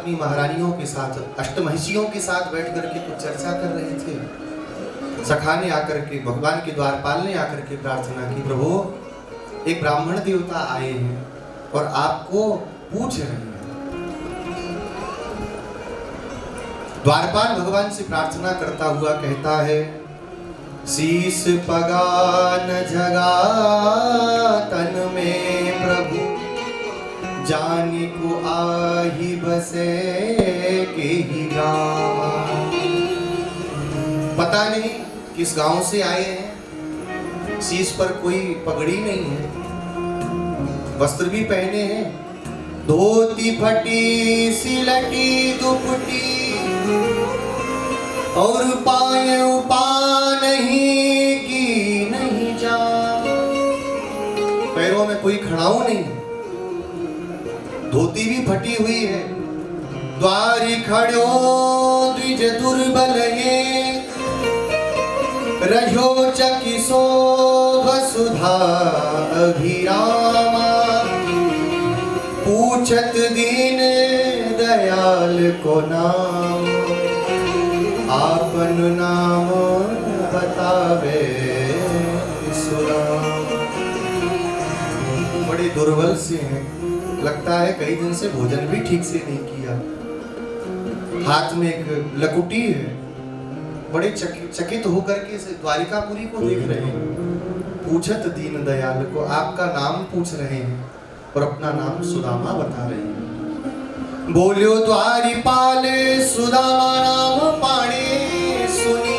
अपनी महारानियों के साथ, अष्टमहिषियों के साथ बैठ करके कुछ चर्चा कर रहे थे। सखा ने आकर के, भगवान के द्वारपाल ने आकर के प्रार्थना की, प्रभु एक ब्राह्मण देवता आए हैं और आपको पूछ रहे हैं। द्वारपाल भगवान से प्रार्थना करता हुआ कहता है, शीस पगा न जगा तन में प्रभु, जानी को आही बसे के ही गाँव। पता नहीं किस गांव से आए हैं, शीश पर कोई पगड़ी नहीं है, वस्त्र भी पहने हैं, धोती फटी सिलटी दुपटी और पाए उपा नहीं की नहीं जा। पैरों में कोई खड़ाऊ नहीं, धोती भी फटी हुई है। द्वारि खड़ो द्विज दुर्बल ये, रहो चकिसो वसुधा अभिरामा। पूछत दीन दयाल को नाम, आपन नाम बतावे सुराम। बड़े दुर्बल से हैं, लगता है कई दिन से भोजन भी ठीक से नहीं किया। हाथ में एक लकुटी है, बड़े चकित होकर के द्वारिकापुरी को देख रहे हैं। पूछत दीन दयाल को, आपका नाम पूछ रहे हैं और अपना नाम सुदामा बता रहे हैं। बोल्यो द्वारिपाल सुदामा नाम पाणे सुनी,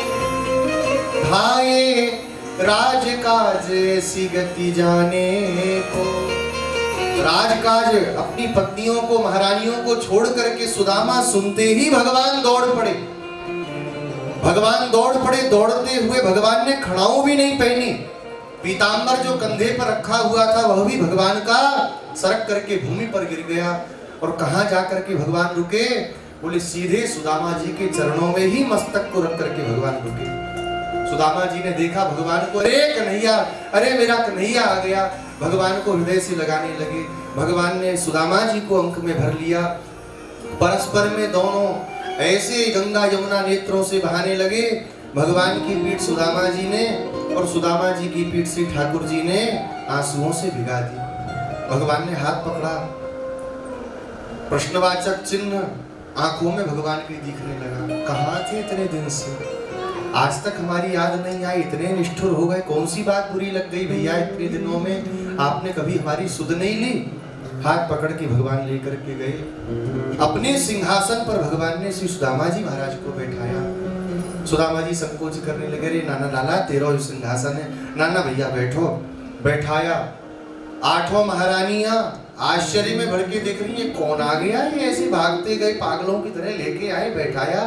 धाये राजकाज ऐसी गति जाने को। राजकाज अपनी पत्नियों को, महारानियों को छोड़ करके सुदामा सुनते ही भगवान दौड़ पड़े। भगवान दौड़ पड़े, दौड़ते हुए भगवान ने खड़ाऊ भी नहीं पहनी, पीतांबर जो कंधे पर रखा हुआ था वह भी भगवान का सरक करके भूमि पर गिर गया। और कहां जाकर के भगवान रुके, बोले सीधे सुदामा जी के चरणों में ही मस्तक को रख करके भगवान रुके। सुदामा जी ने देखा भगवान को, अरे कन्हैया, अरे मेरा कन्हैया आ गया। भगवान को हृदय से लगाने लगे। भगवान ने सुदामा जी को अंक में भर लिया। परस्पर में दोनों ऐसे गंगा यमुना नेत्रों से बहाने लगे। भगवान की पीठ सुदामा जी ने और सुदामा जी की पीठ से ठाकुर जी ने आंसुओं से भिगा दी। भगवान ने हाथ पकड़ा, प्रश्नवाचक चिन्ह आंखों में भगवान के दिखने लगा। कहाँ थे इतने दिन से, आज तक हमारी याद नहीं आई, इतने निष्ठुर हो गए, कौन सी बात बुरी लग गई भैया, इतने दिनों में आपने कभी हमारी सुध नहीं ली। हाथ पकड़ के भगवान लेकर के गए। अपने सिंहासन पर भगवान ने श्री सुदामा जी महाराज को बैठाया। सुदामा जी संकोच करने लगे, रे नाना लाला तेरा जो सिंहासन है, नाना भैया बैठो। बैठाया। आठों महारानियां आश्चर्य में भर के देख रही है, कौन आ गया, ये ऐसे भागते गए पागलों की तरह लेके आए, बैठाया।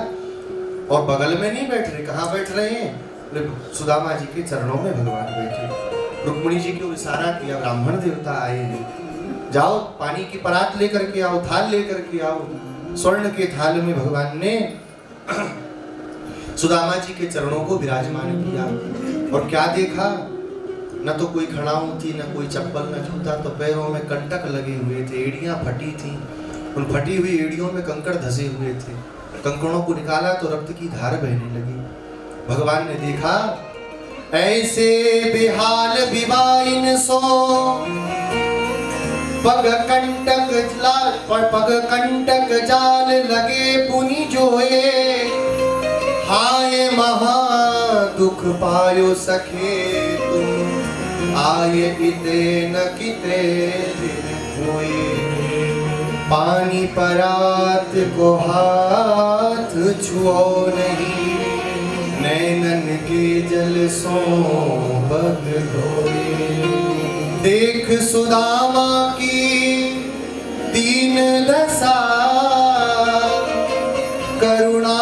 और बगल में नहीं बैठ रहे, कहाँ बैठ रहे हैं, सुदामा जी के चरणों में भगवान बैठे। रुक्मिणी जी को इशारा किया, ब्राह्मण देवता आए हैं, जाओ पानी की परात लेकर के आओ, थाल लेकर के आओ। स्वर्ण के थाल में भगवान ने सुदामा जी के चरणों को विराजमान किया। और क्या देखा, न तो कोई खड़ाऊ थी, न कोई चप्पल, न जूता, तो पैरों में कंटक लगे हुए थे, एड़ियां फटी थी। उन फटी हुई एड़ियों में कंकड़ धसे हुए थे। कंकड़ों को निकाला तो रक्त की धार बहने लगी। भगवान ने देखा, ऐसे बेहाल विवाइन सो पग कंटक जाल लगे पुनि जोए। हाय महा दुख पायो सखे तुम, आये इते न किते दिन होए। पानी परात को हाथ छुओ नहीं, नैनन के जल सो बग धोए। देख सुदामा की दीन दशा, करुणा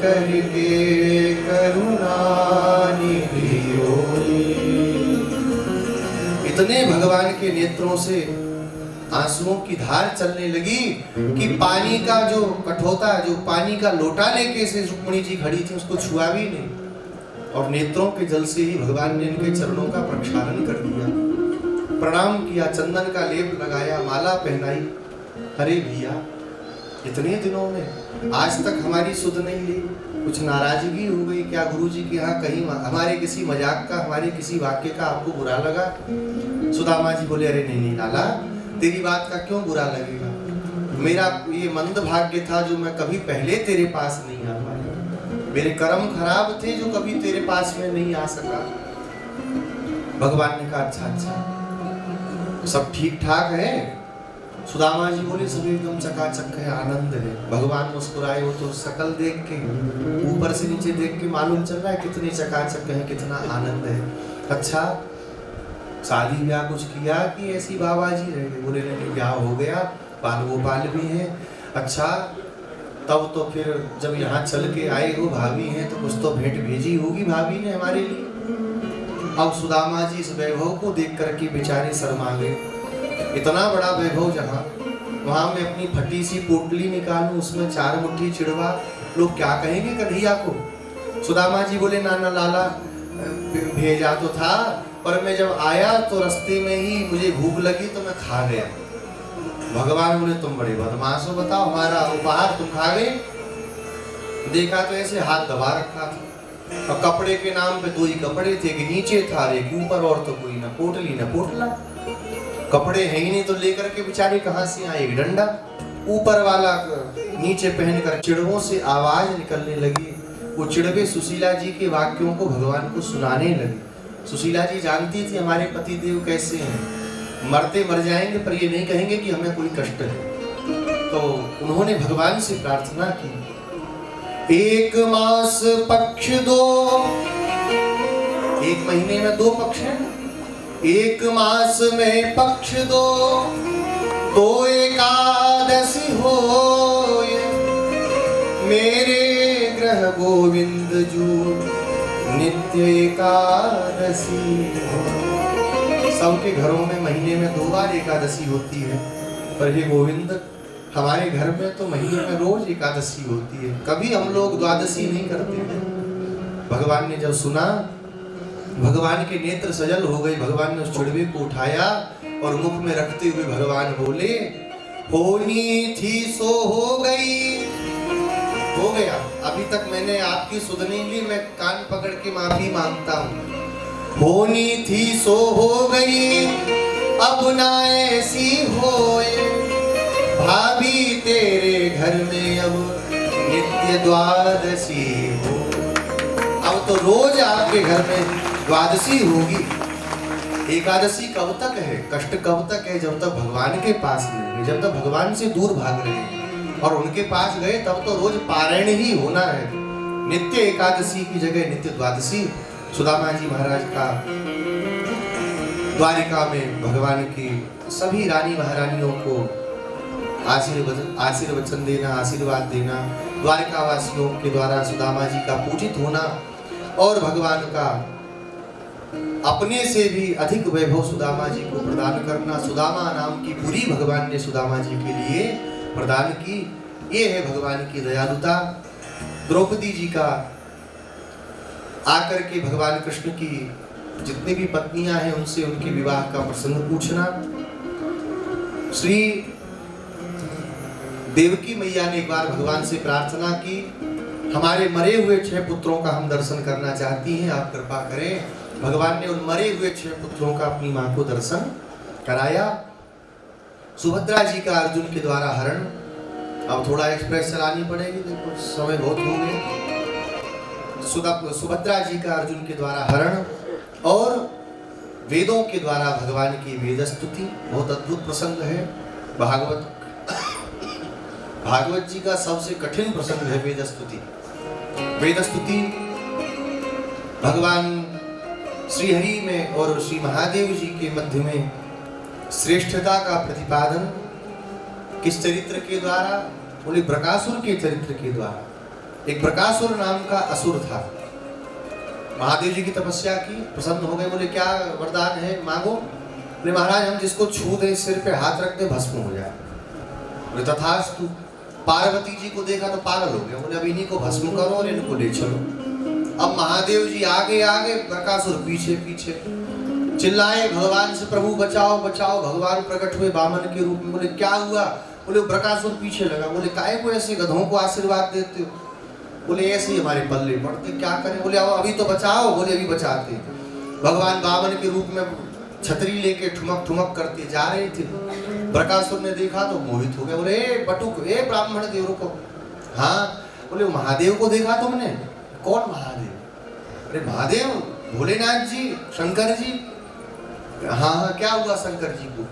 करके करुणा निधि होई। इतने भगवान के नेत्रों से आंसुओं की धार चलने लगी कि पानी का जो कठोता, जो पानी का लोटा लेके से रुक्मिणी जी खड़ी थी, उसको छुआ भी नहीं। और नेत्रों के जल से ही भगवान ने इनके चरणों का प्रक्षालन कर दिया, प्रणाम किया, चंदन का लेप लगाया, माला पहनाई। अरे भैया, इतने दिनों में आज तक हमारी सुध नहीं ली, कुछ नाराजगी हो गई क्या गुरुजी के यहाँ? कहीं हमारे किसी मजाक का, हमारे किसी वाक्य का आपको बुरा लगा? सुदामा जी बोले अरे नहीं नहीं लाला, तेरी बात का क्यों बुरा लगेगा? मेरा ये मंद भाग्य था जो मैं कभी पहले तेरे पास नहीं आ पाया, मेरे कर्म खराब थे जो कभी तेरे पास में नहीं आ सका। भगवान ने कहा अच्छा अच्छा सब ठीक ठाक है? सुदामा जी बोले सब एकदम चकाचक है, आनंद है। भगवान मुस्कुराए, वो तो शकल देख के, ऊपर से नीचे देख के मालूम चल रहा है कितने चकाचक है, कितना आनंद है। अच्छा शादी ब्याह कुछ किया कि ऐसी बाबा जी रह गए? बोले नहीं ब्याह हो गया, बाल गोपाल भी है। अच्छा तब तो फिर जब यहाँ चल के आए हो भाभी हैं तो कुछ तो भेंट भेजी होगी भाभी ने हमारे लिए। अब सुदामा जी इस वैभव को देख करके बेचारे शर्मा गए। इतना बड़ा वैभव जहाँ, वहां मैं अपनी फटी सी पोटली निकालूं, उसमें 4 मुट्ठी चिड़वा, लोग क्या कहेंगे कन्हैया को? सुदामा जी बोले नाना लाला भेजा तो था, पर मैं जब आया तो रास्ते में ही मुझे भूख लगी तो मैं खा गया। भगवान बोले तुम बड़े बदमाश हो, बताओ हमारा उपहार तुम खा गए? देखा तो ऐसे हाथ दबा रखा था, और कपड़े के नाम पे 2 ही कपड़े थे, कि नीचे था एक ऊपर, और तो कोई ना पोटली ना पोटला। कपड़े है ही नहीं तो लेकर के बेचारे कहाँ से आए? एक डंडा ऊपर वाला नीचे पहनकर। चिड़वों से आवाज निकलने लगी, वो चिड़वे सुशीला जी के वाक्यों को भगवान को सुनाने लगे। सुशीला जी जानती थी हमारे पति देव कैसे हैं, मरते मर जाएंगे पर ये नहीं कहेंगे कि हमें कोई कष्ट है। तो उन्होंने भगवान से प्रार्थना की, 1 मास पक्ष 2, 1 महीने में 2 पक्ष हैं, 1 मास में पक्ष 2, तो एकादशी हो मेरे ग्रह गोविंद जू, नित्य एकादशी हो। सबके घरों में महीने में 2 बार एकादशी होती है, पर हे गोविंद हमारे घर में तो महीने में रोज एकादशी होती है, कभी हम लोग द्वादशी नहीं करते हैं। भगवान ने जब सुना, भगवान के नेत्र सजल हो गए। भगवान ने उस चिड़वे को उठाया और मुख में रखते हुए भगवान बोले, होनी थी सो हो गई, हो गया। अभी तक मैंने आपकी सुध नहीं ली, मैं कान पकड़ के माफी मांगता हूँ। होनी थी सो हो गई, अब ना ऐसी होए, भाभी तेरे घर में अब नित्य द्वादशी हो। अब तो रोज आपके घर में द्वादशी होगी। एकादशी कब तक है, कष्ट कब तक है? जब तक भगवान के पास नहीं है, जब तक भगवान से दूर भाग रहे हैं और उनके पास गए तब तो रोज पारायण ही होना है। नित्य एकादशी की जगह नित्य द्वादशी। सुदामा जी महाराज का द्वारिका में भगवान की सभी रानी महारानियों को आशीर्वचन देना, आशीर्वाद देना, द्वारिका वासियों के द्वारा सुदामा जी का पूजित होना और भगवान का अपने से भी अधिक वैभव सुदामा जी को प्रदान करना। सुदामा नाम की पुरी भगवान ने सुदामा जी के लिए प्रदान की। ये है भगवान की दयालुता। द्रौपदी जी का आकर के भगवान कृष्ण की जितनी भी पत्नियां हैं उनसे उनके विवाह का प्रसंग पूछना। श्री देवकी मैया ने एक बार भगवान से प्रार्थना की, हमारे मरे हुए 6 पुत्रों का हम दर्शन करना चाहती हैं, आप कृपा करें। भगवान ने उन मरे हुए 6 पुत्रों का अपनी मां को दर्शन कराया। सुभद्रा जी का अर्जुन के द्वारा हरण। अब थोड़ा एक्सप्रेस चलानी पड़ेगी, देखो समय बहुत हो गया। सुभद्रा जी का अर्जुन के द्वारा हरण और वेदों के द्वारा भगवान की वेद स्तुति। बहुत अद्भुत प्रसंग है। भागवत जी का सबसे कठिन प्रसंग है वेद स्तुति। वेद स्तुति भगवान श्री हरि में और श्री महादेव जी के मध्य में श्रेष्ठता का प्रतिपादन किस चरित्र के द्वारा? बोले बकासुर के चरित्र के द्वारा। एक बकासुर नाम का असुर था। महादेव जी की तपस्या की, प्रसन्न हो गए, बोले क्या वरदान है मांगो। बोले महाराज हम जिसको छू दे, सिर पे हाथ रख दे, भस्म हो जाए। बोले तथास्तु। पार्वती जी को देखा तो पागल हो गया, बोले अब इन्हीं को भस्म करो और इनको ले चलो। अब महादेव जी आगे आगे, बकासुर पीछे पीछे। चिल्लाए भगवान से, प्रभु बचाओ बचाओ। भगवान प्रकट हुए वामन के रूप में, बोले क्या हुआ? बोले बकासुर पीछे लगा, बोले काहे को ऐसे गधों को आशीर्वाद देते हो? बोले ऐसे ही हमारे पल्ले पड़ते, क्या करें? बोले आओ अभी तो बचाओ। बोले अभी बचाते। भगवान वामन के रूप में छतरी लेके ठुमक ठुमक करते जा रहे थे। बकासुर ने देखा तो मोहित हो गया, बोले ए बटुक, ए ब्राह्मण देव रुको। हाँ, बोले महादेव को देखा तुमने? कौन महादेव? अरे महादेव भोलेनाथ जी, शंकर जी। हाँ, क्या हुआ शंकर जी को?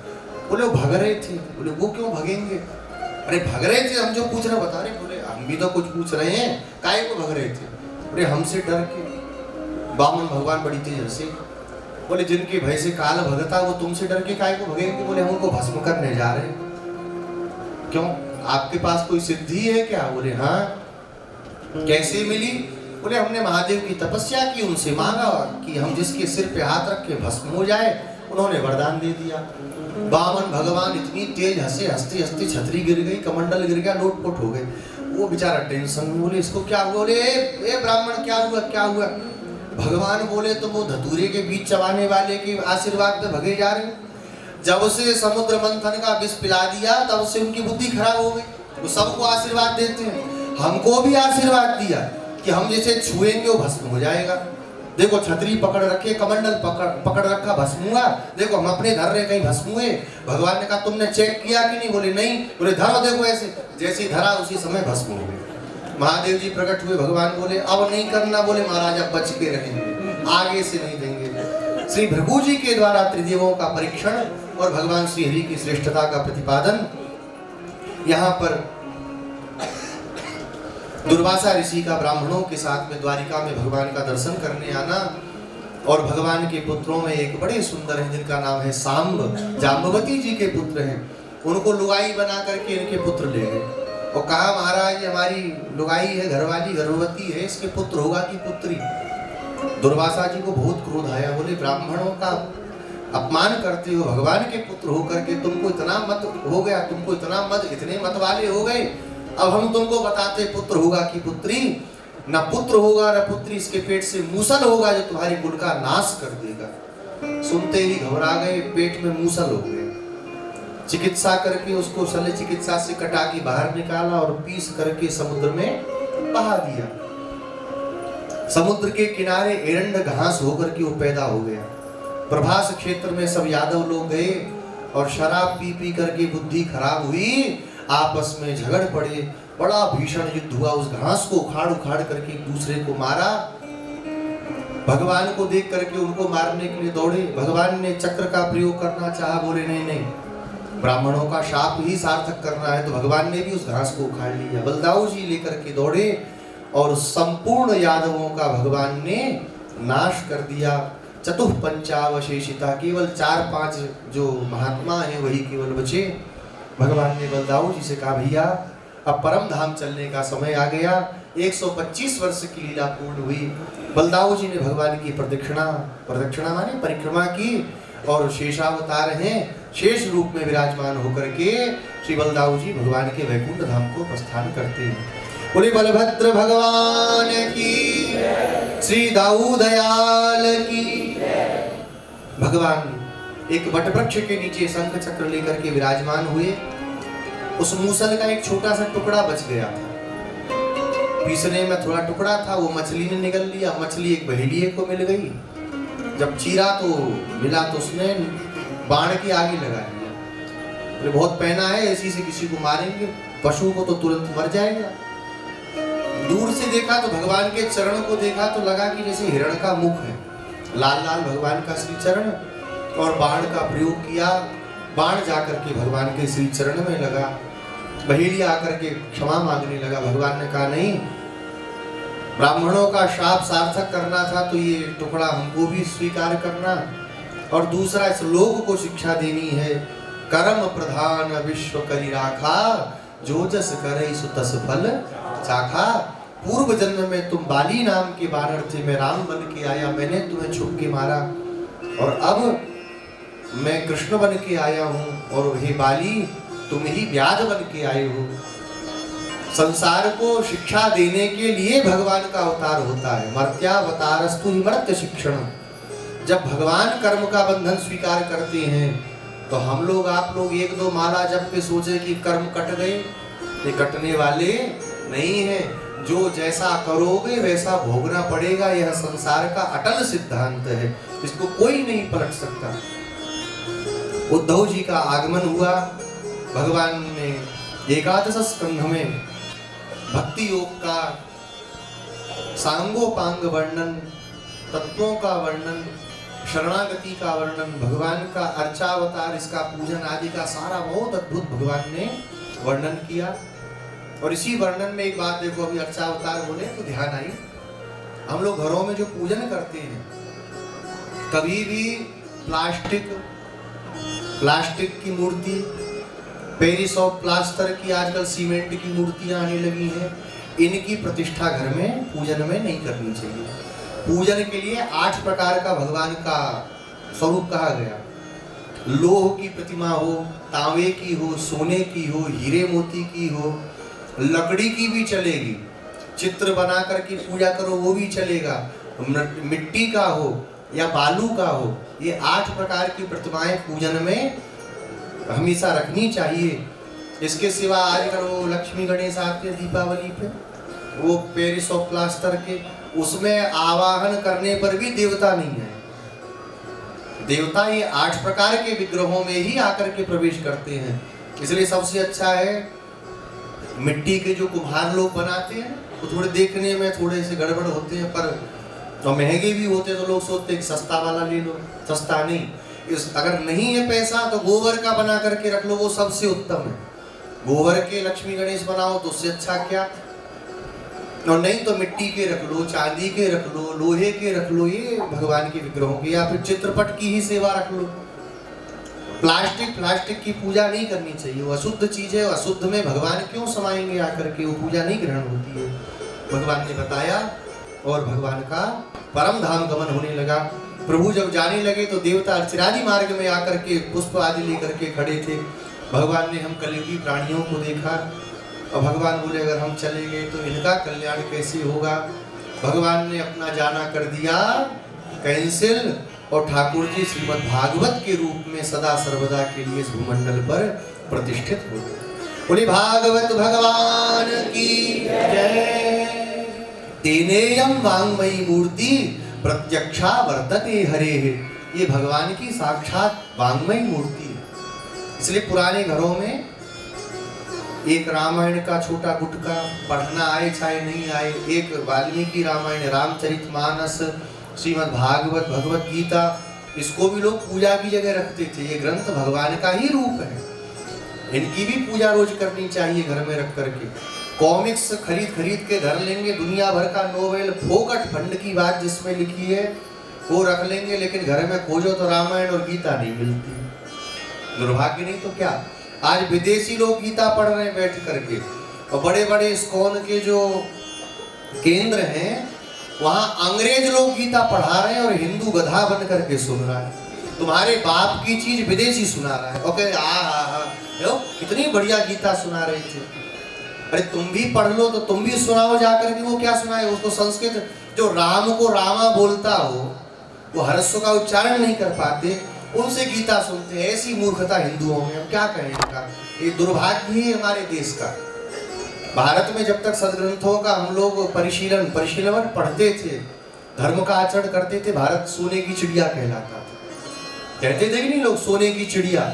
बोले वो भग रहे थे। बोले वो क्यों भगेंगे? अरे भग रहे थे, हम जो पूछ रहे बता रहे। बोले हम भी तो कुछ पूछ रहे हैं, काहे को भग रहे थे? बोले हमसे डर के। वामन भगवान बड़ी तेज हंसे, बोले जिनके भय से काल भगता वो तुमसे डर के काहे को भगेंगे? बोले हम उनको भस्म करने जा रहे हैं। क्यों, आपके पास कोई सिद्धि है क्या? बोले हाँ। कैसे मिली? बोले हमने महादेव की तपस्या की, उनसे मांगा कि हम जिसके सिर पे हाथ रख के भस्म हो जाए, उन्होंने वरदान दे दिया। वामन भगवान इतनी तेज हंसे, हंसते हंसते छतरी गिर गई, कमंडल गिर गया, लोटपोट हो गए। वो बेचारा टेंशन में, बोले इसको क्या हुआ? बोले ए ब्राह्मण क्या हुआ, क्या हुआ? भगवान बोले तुम वो धतूरे के बीच चबाने वाले के आशीर्वाद पे भगे जा रहे हो। जब से समुद्र मंथन का विष पिला दिया तब से उनकी बुद्धि खराब हो गई। वो सबको आशीर्वाद देते हैं, हमको भी आशीर्वाद दिया कि हम जैसे छुएंगे वो भस्म हो जाएगा। देखो छतरी पकड़ रखे, कमंडल पकड़ रखा, भस्म हुआ। देखो हम अपने धर रहे, कहीं भस्म हुए? भगवान ने कहा तुमने चेक किया कि नहीं? बोले नहीं। बोले धरो, देखो ऐसे, जैसे धरा उसी समय भस्म हो गए। महादेव जी प्रकट हुए। भगवान बोले अब नहीं करना। बोले महाराज अब बच के रहेंगे, आगे से नहीं देंगे। श्री भृगु जी के द्वारा त्रिदेवों का परीक्षण और भगवान श्री हरि की श्रेष्ठता का प्रतिपादन। यहाँ पर दुर्वासा ऋषि का ब्राह्मणों के साथ में द्वारिका में भगवान का दर्शन करने आना, और भगवान के पुत्रों में एक बड़े सुंदर हैं जिनका नाम है सांब, जाम्बवती जी के पुत्र हैं। उनको लुगाई बना करके इनके पुत्र ले गए और कहा महाराज हमारी लुगाई है, घरवाली गर्भवती है, इसके पुत्र होगा कि पुत्री? दुर्वासा जी को बहुत क्रोध आया। बोले ब्राह्मणों का अपमान करते हो, भगवान के पुत्र होकर के तुमको इतना मत हो गया, तुमको इतना मत, इतने मत वाले हो गए। अब हम तुमको बताते पुत्र होगा कि पुत्री? न पुत्र होगा न पुत्री, इसके पेट से मूसल होगा जो तुम्हारे कुल का नाश कर देगा। सुनते ही घबरा गए, पेट में मूसल हो गए। चिकित्सा करके उसको शल्य चिकित्सा से कटा के बाहर निकाला और पीस करके समुद्र में बहा दिया। समुद्र के किनारे एरंड घास होकर के वो पैदा हो गया। प्रभास क्षेत्र में सब यादव लोग गए और शराब पी पी करके बुद्धि खराब हुई, आपस में झगड़ पड़े, बड़ा भीषण युद्ध हुआ। उस घास को उखाड़ उखाड़ करके एक दूसरे को मारा। भगवान को देख करके उनको मारने के लिए दौड़े। भगवान ने चक्र का प्रयोग करना चाहा, बोले नहीं नहीं, ब्राह्मणों का शाप ही सार्थक करना है। तो भगवान ने भी उस घास को उखाड़ लिया। बलदाऊ जी लेकर के दौड़े और संपूर्ण यादवों का भगवान ने नाश कर दिया। चतुः पंचावशेषिता, केवल 4-5 जो महात्मा हैं वही केवल बचे। भगवान ने बलदाऊ जी से कहा भैया अब परम धाम चलने का समय आ गया। 125 वर्ष की लीला पूर्ण हुई। बलदाऊ जी ने भगवान की प्रदक्षिणा माने परिक्रमा की और शेषावतार हैं, शेष रूप में विराजमान होकर के श्री बलदाऊ जी भगवान के वैकुंठ धाम को प्रस्थान करते हैं। बोले बलभद्र भगवान की, श्री दाऊ दयाल की। भगवान एक वटवृक्ष के नीचे शंख चक्र लेकर के विराजमान हुए। उस मूसल का एक छोटा सा टुकड़ा बच गया था, पीसने में थोड़ा टुकड़ा था, वो मछली ने निगल लिया। मछली एक बहेलिए को मिल गई, जब चीरा तो मिला तो उसने बाण के आगे लगा दिया। बोले बहुत पहना है, इसी से किसी को मारेंगे, पशु को तो तुरंत मर जाएगा। दूर से देखा तो भगवान के चरण को देखा तो लगा कि जैसे हिरण का मुख है, लाल लाल भगवान का श्री चरण, और बाण का प्रयोग किया। बाण जाकर के भगवान के श्री चरण में लगा। बहेलिया आकर के क्षमा मांगने लगा। भगवान ने कहा नहीं, ब्राह्मणों का शाप सार्थक करना था तो ये टुकड़ा हमको भी स्वीकार करना, और दूसरा इस लोक को शिक्षा देनी है। कर्म प्रधान विश्व करी राखा, जो जस करे सो तस फल चाखा। पूर्व जन्म में तुम बाली नाम के वानर थे, मैं राम बन के आया, मैंने तुम्हें छुप के मारा, और अब मैं कृष्ण बन के आया हूँ, और हे बाली तुम ही व्याध बन के आए हो। संसार को शिक्षा देने के लिए भगवान का अवतार होता है। मर्त्यावतारस्तु ही मर्त्य शिक्षण। जब भगवान कर्म का बंधन स्वीकार करते हैं तो हम लोग आप लोग एक दो माला जप के सोचे कि कर्म कट गए, ये कटने वाले नहीं है। जो जैसा करोगे वैसा भोगना पड़ेगा, यह संसार का अटल सिद्धांत है, इसको कोई नहीं पलट सकता। उद्धव जी का आगमन हुआ, भगवान ने एकादश स्कंध में भक्ति योग का सांगोपांग वर्णन, तत्वों का वर्णन, शरणागति का वर्णन, भगवान का अर्चावतार, इसका पूजन आदि का सारा बहुत अद्भुत भगवान ने वर्णन किया। और इसी वर्णन में एक बात देखो, अभी अर्चावतार बोले तो ध्यान आई, हम लोग घरों में जो पूजन करते हैं, कभी भी प्लास्टिक की मूर्ति, पेरिस ऑफ प्लास्टर की आजकल सीमेंट की मूर्तियां आने लगी हैं, इनकी प्रतिष्ठा घर में पूजन में नहीं करनी चाहिए। पूजन के लिए 8 प्रकार का भगवान का स्वरूप कहा गया। लोह की प्रतिमा हो, तांबे की हो, सोने की हो, हीरे मोती की हो, लकड़ी की भी चलेगी, चित्र बना करके पूजा करो वो भी चलेगा, मिट्टी का हो या बालू का हो, ये 8 प्रकार की प्रतिमाएं पूजन में हमेशा रखनी चाहिए। इसके सिवा आजकल वो लक्ष्मी गणेश आते हैं दीपावली पे, वो पेरिस ऑफ प्लास्टर के, उसमें आवाहन करने पर भी देवता नहीं है। देवता ये 8 प्रकार के विग्रहों में ही आकर के प्रवेश करते हैं। इसलिए सबसे अच्छा है मिट्टी के जो कुम्हार लोग बनाते हैं, वो थोड़े देखने में थोड़े से गड़बड़ होते हैं, पर तो महंगे भी होते, तो लोग सोचते हैं कि सस्ता वाला ले लो। सस्ता नहीं, अगर नहीं है पैसा तो गोबर का बना करके रख लो, वो सबसे उत्तम है। गोबर के लक्ष्मी गणेश बनाओ तो उससे अच्छा क्या, और नहीं तो मिट्टी के रख लो, चांदी के रख लो, लोहे के रख लो, ये भगवान के विग्रहों के, या फिर चित्रपट की ही सेवा रख लो। प्लास्टिक की पूजा नहीं करनी चाहिए, वो अशुद्ध चीज है। अशुद्ध में भगवान क्यों समाएंगे आकर के, वो पूजा नहीं ग्रहण होती है। भगवान ने बताया और भगवान का परम धाम गमन होने लगा। प्रभु जब जाने लगे तो देवता अर्चिरादि मार्ग में आकर के पुष्प आदि लेकर के खड़े थे। भगवान ने हम कलियुगी प्राणियों को देखा और भगवान बोले अगर हम चले गए तो इनका कल्याण कैसे होगा। भगवान ने अपना जाना कर दिया कैंसिल और ठाकुर जी श्रीमद् भागवत के रूप में सदा सर्वदा के लिए इस भूमंडल पर प्रतिष्ठित हो गए। बोले भागवत भगवान की जय। तेनेयम वांगमयी मूर्ति प्रत्यक्षा वर्तते हरे। ये भगवान की साक्षात वांगमयी मूर्ति है। इसलिए पुराने घरों में एक रामायण का छोटा गुटका पढ़ना आए चाहे नहीं आए, एक वाल्मीकि रामायण, रामचरितमानस, श्रीमद् भागवत, भगवत गीता, इसको भी लोग पूजा की जगह रखते थे। ये ग्रंथ भगवान का ही रूप है, इनकी भी पूजा रोज करनी चाहिए घर में रख करके। कॉमिक्स खरीद के घर लेंगे, दुनिया भर का नोवेल फोकट फंड की बात जिसमें लिखी है वो रख लेंगे, लेकिन घर में खोजो तो रामायण और गीता नहीं मिलती। दुर्भाग्य नहीं तो क्या। आज विदेशी लोग गीता पढ़ रहे हैं बैठ करके, और बड़े बड़े इस्कॉन के जो केंद्र हैं वहां अंग्रेज लोग गीता पढ़ा रहे हैं और हिंदू गधा बन करके सुन रहा है। तुम्हारे बाप की चीज विदेशी सुना रहा है। ओके, कितनी बढ़िया गीता सुना रहे थे। अरे तुम भी पढ़ लो तो तुम भी सुनाओ जाकर के। वो क्या सुनाए, उसको संस्कृत, जो राम को रामा बोलता हो, वो हर्ष का उच्चारण नहीं कर पाते, उनसे गीता सुनते हैं। ऐसी मूर्खता हिंदुओं में, अब क्या कहें इनका। ये दुर्भाग्य ही है हमारे देश का। भारत में जब तक सदग्रंथों का हम लोग परिशीलन पढ़ते थे, धर्म का आचरण करते थे, भारत सोने की चिड़िया कहलाता था। कहते थे कि नहीं लोग, सोने की चिड़िया।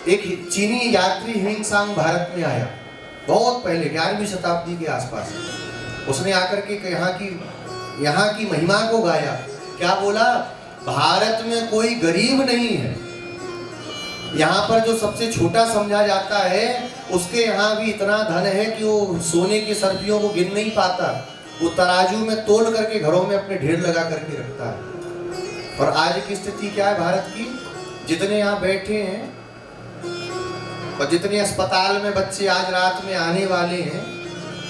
एक चीनी यात्री हिंगसांग भारत में आया बहुत पहले, 11वीं शताब्दी के आसपास। उसने आकर के यहाँ की महिमा को गाया। क्या बोला, भारत में कोई गरीब नहीं है, यहाँ पर जो सबसे छोटा समझा जाता है उसके यहाँ भी इतना धन है कि वो सोने की सर्पियों को गिन नहीं पाता। वो तराजू में तोल करके घरों में अपने ढेर लगा करके रखता है। और आज की स्थिति क्या है भारत की, जितने यहाँ बैठे हैं और जितने अस्पताल में बच्चे आज रात में आने वाले हैं,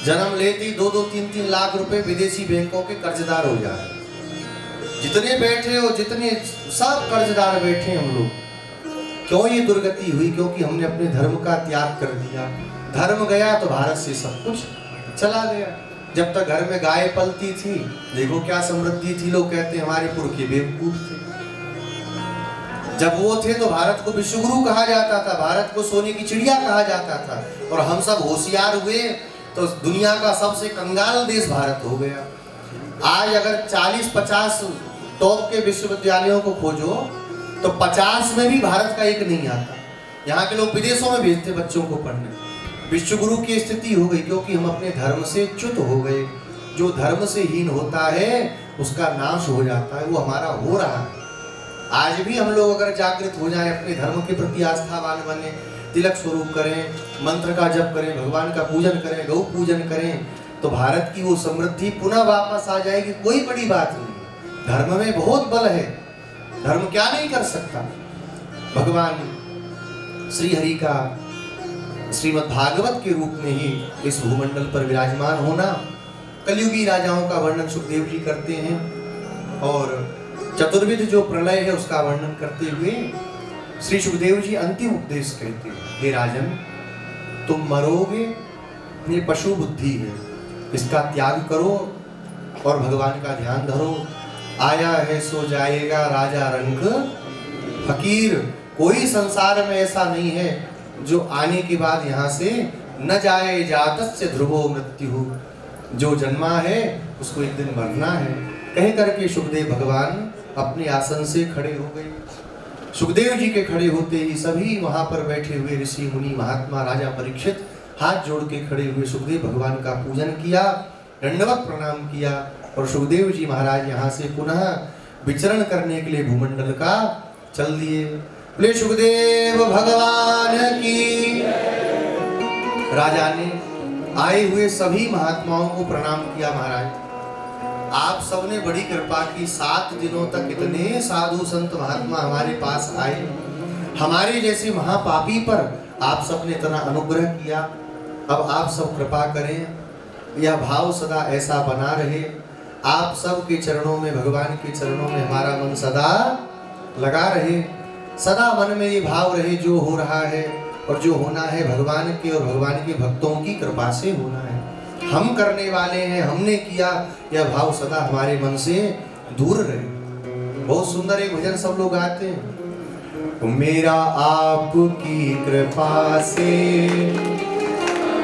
जन्म लेते ही 2-2, 3-3 लाख रुपए विदेशी बैंकों के कर्जदार हो जा रहे हैं। जितने बैठे हो, जितने सब कर्जदार बैठे हम लोग। क्यों ये दुर्गति हुई? क्योंकि हमने अपने धर्म का त्याग कर दिया। धर्म गया तो भारत से सब कुछ चला गया। जब तक घर में गाय पलती थी, देखो क्या समृद्धि थी। लोग कहते हैं हमारे पुरखे बेवकूफ थे। जब वो थे तो भारत को विश्वगुरु कहा जाता था, भारत को सोने की चिड़िया कहा जाता था, और हम सब होशियार हुए तो दुनिया का सबसे कंगाल देश भारत हो गया। आज अगर 40-50 टॉप के विश्वविद्यालयों को खोजो तो 50 में भी भारत का एक नहीं आता। यहाँ के लोग विदेशों में भेजते बच्चों को पढ़ने। विश्वगुरु की स्थिति हो गई क्योंकि हम अपने धर्म से च्युत हो गए। जो धर्म से हीन होता है उसका नाश हो जाता है, वो हमारा हो रहा है। आज भी हम लोग अगर जागृत हो जाएं, अपने धर्म के प्रति आस्थावान बने, तिलक स्वरूप करें, मंत्र का जप करें, भगवान का पूजन करें, गौ पूजन करें, तो भारत की वो समृद्धि पुनः वापस आ जाएगी। कोई बड़ी बात नहीं, धर्म में बहुत बल है, धर्म क्या नहीं कर सकता। भगवान श्री हरि का श्रीमद् भागवत के रूप में ही इस भूमंडल पर विराजमान होना, कलयुगी राजाओं का वर्णन सुखदेव जी करते हैं और चतुर्विध जो प्रलय है उसका वर्णन करते हुए श्री सुखदेव जी अंतिम उपदेश कहते हैं, हे राजन, तुम मरोगे, ये पशु बुद्धि है, इसका त्याग करो और भगवान का ध्यान धरो। आया है सो जाएगा राजा रंग फकीर। कोई संसार में ऐसा नहीं है जो आने के बाद यहाँ से न जाए, जातस्य ध्रुवो मृत्यु। जो जन्मा है उसको एक दिन मरना है। कह करके सुखदेव भगवान अपने आसन से खड़े हो गए। सुखदेव जी के खड़े होते ही सभी वहां पर बैठे हुए ऋषि मुनि महात्मा राजा परीक्षित हाथ जोड़ के खड़े हुए सुखदेव भगवान का पूजन किया, दंडवत प्रणाम किया और सुखदेव जी महाराज यहाँ से पुनः विचरण करने के लिए भूमंडल का चल दिए। बोले सुखदेव भगवान की। राजा ने आए हुए सभी महात्माओं को प्रणाम किया। महाराज, आप सबने बड़ी कृपा की, 7 दिनों तक इतने साधु संत महात्मा हमारे पास आए। हमारे जैसे महापापी पर आप सबने इतना अनुग्रह किया। अब आप सब कृपा करें, यह भाव सदा ऐसा बना रहे। आप सब के चरणों में, भगवान के चरणों में हमारा मन सदा लगा रहे। सदा मन में ये भाव रहे, जो हो रहा है और जो होना है भगवान के और भगवान के भक्तों की कृपा से होना है। हम करने वाले हैं, हमने किया, यह भाव सदा हमारे मन से दूर रहे। बहुत सुंदर एक भजन सब लोग गाते हैं, मेरा आपकी कृपा से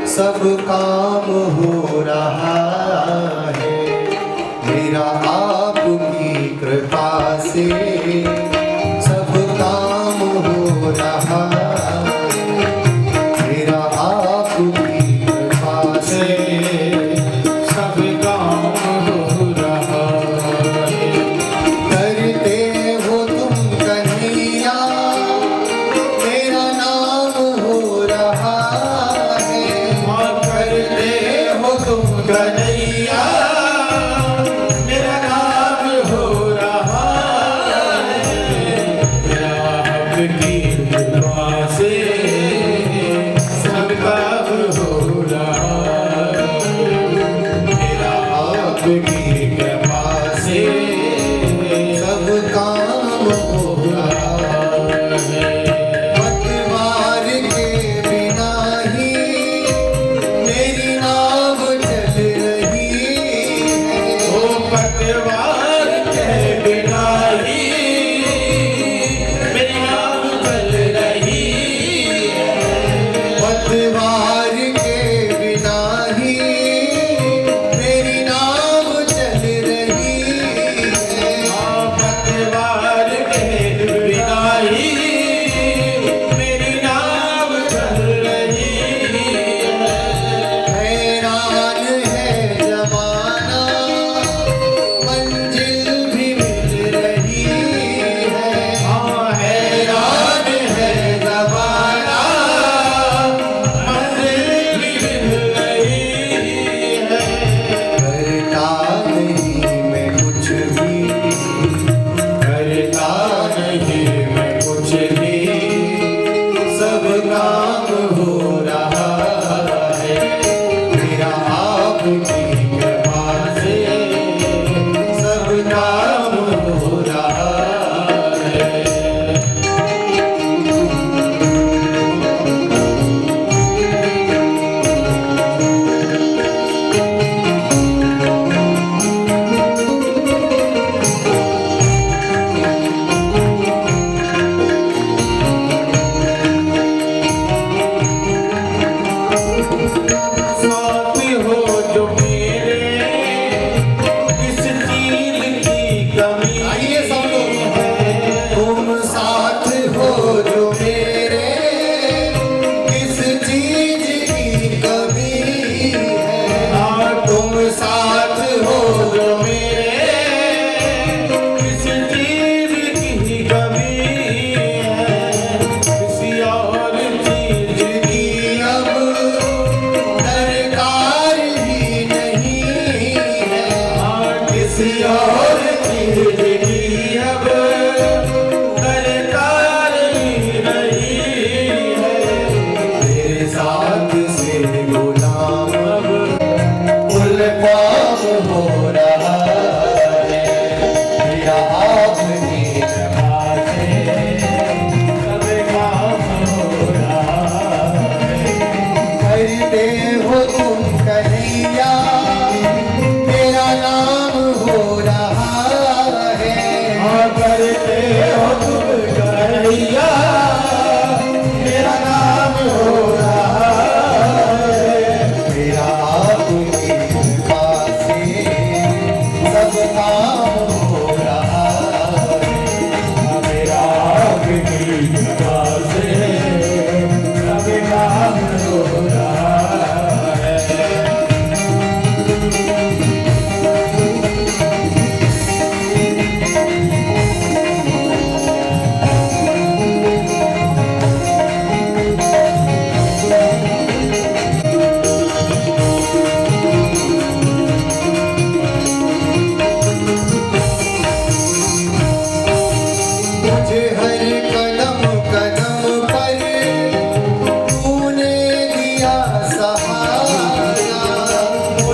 सब काम हो रहा है, मेरा आपकी कृपा से सब काम हो रहा है, मेरा आपकी कृपा से सब काम हो रहा है। करते हो तुम कन्हैया, मेरा नाम हो रहा है। करते हो तुम कन्हैया, मेरा नाम हो रहा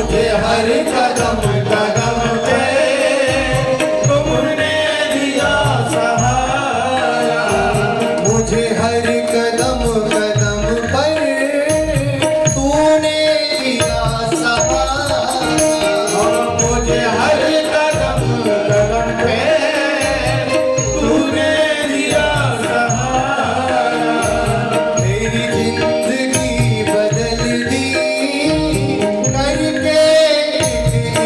मुझे हर कदम कदम पे तुमने दिया सहारा, मुझे हर कदम कदम पर तूने दिया सहारा, मुझे हर कदम कदम पे तूने दिया सहारा, मेरी जिंदगी बदल दी करके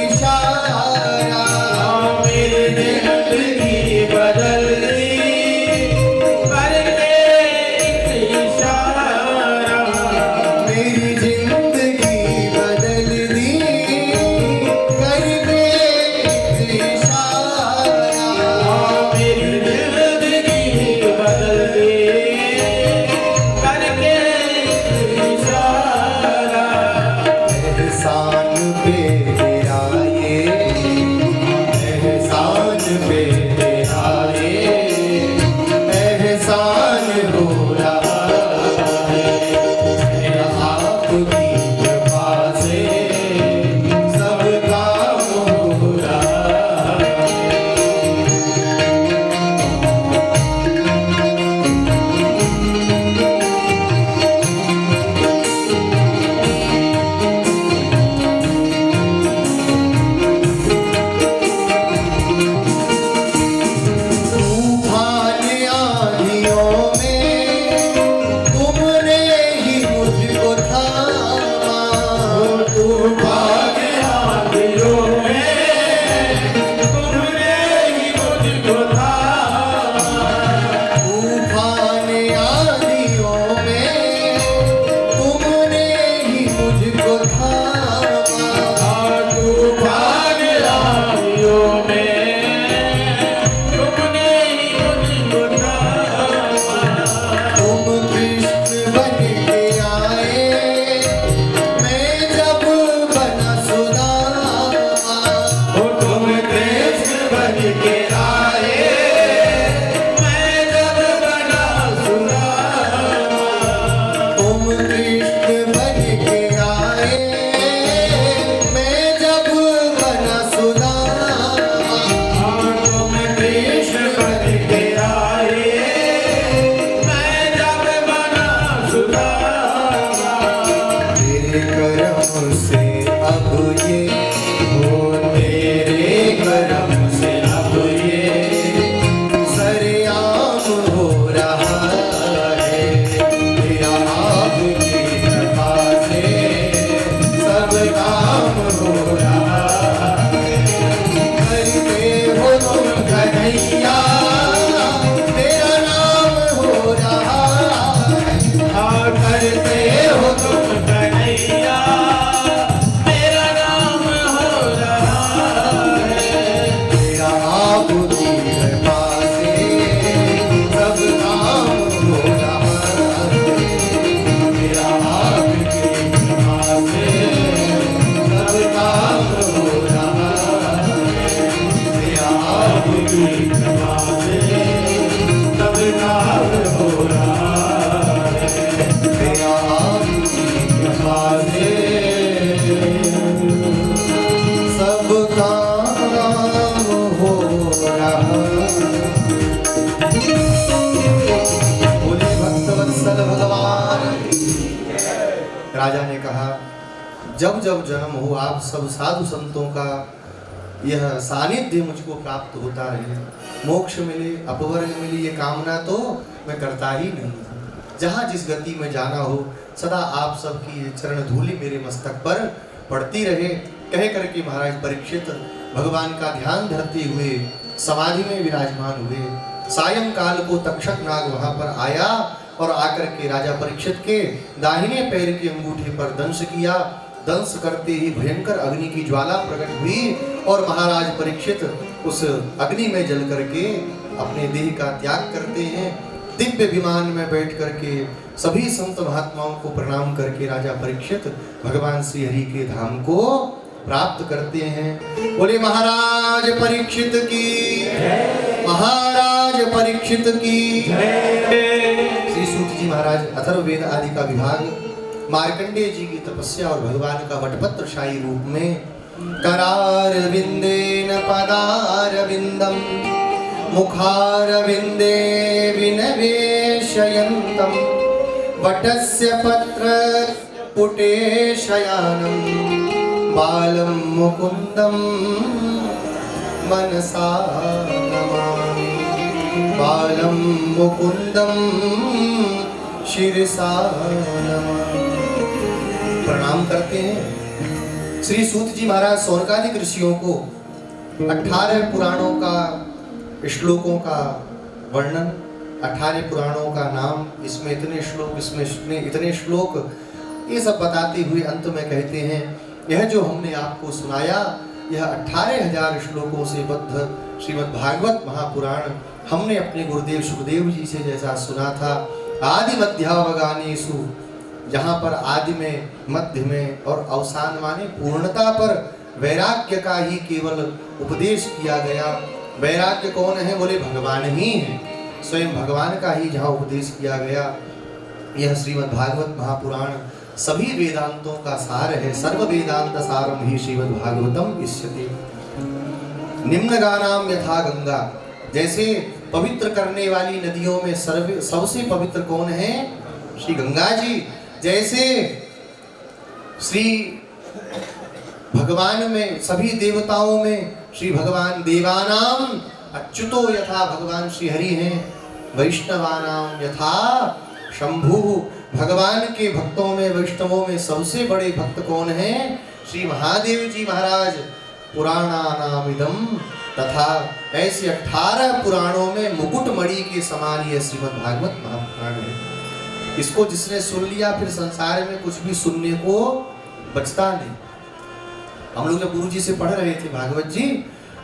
इशारा, मेरी जिंदगी बदल दी करके इशारा, मेरी जिंदगी बदल दी करके इशारा, मेरी जिंदगी बदल दी करके इशारा, एहसान पे आए, एहसान पे आए, एहसान हो रहा है, मेरा आपकी कृपा से सब काम हो रहा है। तूफान आंधियों में तुमने ही मुझको थामा, तूफान आंधियों में तुमने ही मुझको थामा, तूफान आंधियों में तुमने ही मुझको थामा, तूफान आंधियों में तुमने ही मुझको थामा, तुम कृष्ण बन के आए, मैं जब बना सुदामा, तुम कृष्ण बन के आए, मैं जब बना सुदामा, तुम कृष्ण बन के आए, मैं जब बना सुदामा, तुम कृष्ण बन के आए, मैं जब बना सुदामा, तेरे करम से अब ये हो, तेरे करम से अब ये सरेआम हो रहा है, तेरा आपकी कृपा से सब काम हो रहा है, करते हो तुम कन्हैया तेरा नाम हो रहा है, हाँ करते हो तुम कन्हैया तेरा नाम हो रहा है, तेरा आपकी कृपा से सब काम हो रहा है, तेरा आपकी कृपा से सब काम हो रहा है, तेरा आपकी कृपा से सब काम हो रहा है, तेरा आपकी कृपा से सब काम हो रहा है। बोले भक्तवत्सल भगवान। राजा ने कहा, जब जब जन्म हो आप सब साधु संतों का यह सानिध्य मुझको प्राप्त होता रहे, मोक्ष मिले अपवर्ग मिले, ये कामना तो मैं करता ही नहीं था। जहाँ जिस गति में जाना हो सदा आप सबकी ये चरण धूलि मेरे मस्तक पर पड़ती रहे, कह करके महाराज परीक्षित भगवान का ध्यान धरते हुए समाधि में विराजमान हुए। सायंकाल को तक्षक नाग वहां पर आया और आकर के राजा परीक्षित के दाहिने पैर के अंगूठे पर दंश किया। दंश करते ही भयंकर अग्नि की ज्वाला प्रकट हुई और महाराज परीक्षित उस अग्नि में जल करके अपने देह का त्याग करते हैं। दिव्य विमान में बैठ करके सभी संत महात्माओं को प्रणाम करके राजा परीक्षित भगवान श्री हरि के धाम को प्राप्त करते हैं। बोले महाराज परीक्षित की, महाराज परीक्षित की। श्री सूत जी महाराज अथर्ववेद आदि का विभाग मार्कंडेय जी की तपस्या और भगवान का वटपत्रशाही रूप में करारविंदेन पदारविंदम मुखारविंदे विनवेशयन्तं वटस्य पत्र पुटे शयानं बालं मुकुन्दं मनसा नमामि बालं मुकुन्दं शिरसा नमामि। प्रणाम करते हैं। श्री सूत जी महाराज सौनकादिक ऋषियों को 18 पुराणों का श्लोकों का वर्णन, 18 पुराणों का नाम, इसमें इतने श्लोक, इसमें इतने श्लोक, ये सब बताते हुए अंत में कहते हैं यह जो हमने आपको सुनाया यह 18,000 श्लोकों से बद्ध श्रीमद् भागवत महापुराण हमने अपने गुरुदेव सुखदेव जी से जैसा सुना था। आदि मध्यावगानेषु, जहाँ पर आदि में, मध्य में और अवसान माने पूर्णता पर वैराग्य का ही केवल उपदेश किया गया। वैराग्य कौन है? बोले भगवान ही है, स्वयं भगवान का ही जहाँ उपदेश किया गया। यह श्रीमद् भागवत महापुराण सभी वेदांतों का सार है। सर्व वेदांत सारम ही श्रीमद् भागवतम इष्यते। निम्नगानाम यथा गंगा, जैसे पवित्र करने वाली नदियों में सबसे पवित्र कौन है? श्री गंगा जी। जैसे श्री भगवान में, सभी देवताओं में श्री भगवान देवानाम अच्युतो यथा भगवान श्री हरि हैं, वैष्णवानाम यथा शंभु, भगवान के भक्तों में, वैष्णवों में सबसे बड़े भक्त कौन हैं? श्री महादेव जी महाराज। पुराणानामिदं तथा, ऐसे 18 पुराणों में मुकुटमणि के समान यह श्रीमद् भागवत महापुराण है। इसको जिसने सुन लिया फिर संसार में कुछ भी सुनने को बचता नहीं। हम लोग जब गुरु जी से पढ़ रहे थे भागवत जी,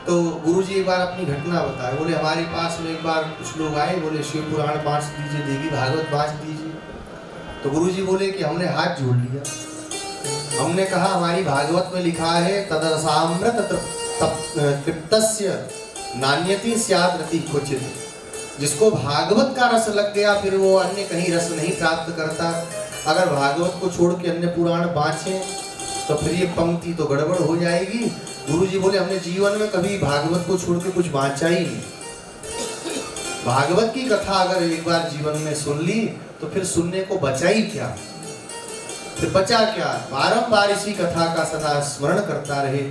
तो गुरु जी एक बार अपनी घटना बताए। बोले हमारे पास में एक बार कुछ लोग आए, बोले शिव पुराण बाँच दीजिए, देवी भागवत बाँच दीजिए। तो गुरु जी बोले कि हमने हाथ जोड़ लिया। हमने कहा हमारी भागवत में लिखा है तदरसामृत तृप्तस्य नान्यति स्यात् रति क्वचित्। जिसको भागवत का रस लग गया फिर वो अन्य कहीं रस नहीं प्राप्त करता। अगर भागवत को छोड़ के अन्य पुराण बाँचें तो फिर ये पंक्ति तो गड़बड़ हो जाएगी। गुरु जी बोले हमने जीवन में कभी भागवत को छोड़ के कुछ बाँचा ही नहीं। भागवत की कथा अगर एक बार जीवन में सुन ली तो फिर सुनने को बचा ही क्या, फिर बचा क्या? बारंबार इसी कथा का सदा स्मरण करता रहे।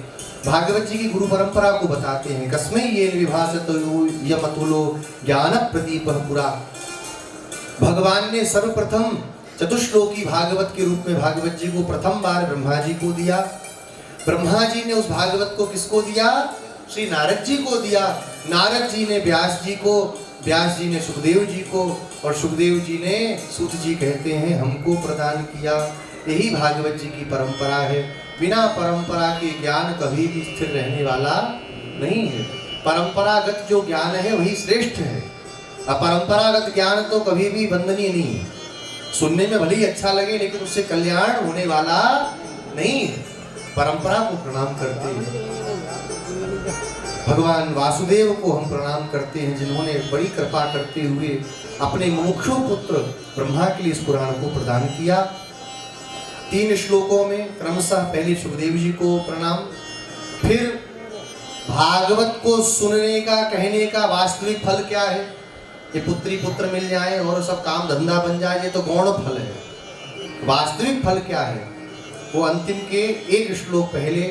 भागवत जी की गुरु परंपरा को बताते हैं। कस्मै ये विभासतो यमतुलो ज्ञान प्रदीप पुरा। भगवान ने सर्वप्रथम चतुश्लोकी भागवत के रूप में भागवत जी को प्रथम बार ब्रह्मा जी को दिया। ब्रह्मा जी ने उस भागवत को किसको दिया? श्री नारद जी को दिया। नारद जी ने व्यास जी को, व्यास जी ने सुखदेव जी को, और सुखदेव जी ने, सूत जी कहते हैं, हमको प्रदान किया। यही भागवत जी की परंपरा है। बिना परंपरा के ज्ञान कभी भी स्थिर रहने वाला नहीं है। परंपरागत जो ज्ञान है वही श्रेष्ठ है। अपरंपरागत ज्ञान तो कभी भी वंदनीय नहीं है। सुनने में भले ही अच्छा लगे लेकिन उससे कल्याण होने वाला नहीं है। परंपरा को प्रणाम करते हैं। भगवान वासुदेव को हम प्रणाम करते हैं, जिन्होंने बड़ी कृपा करते हुए अपने मुमुक्षु पुत्र ब्रह्मा के लिए इस पुराण को प्रदान किया। 3 श्लोकों में क्रमशः पहले सुखदेव जी को प्रणाम, फिर भागवत को सुनने का, कहने का वास्तविक फल क्या है? ये पुत्री पुत्र मिल जाए और सब काम धंधा बन जाए, ये तो गौण फल है। वास्तविक फल क्या है? वो अंतिम के 1 श्लोक पहले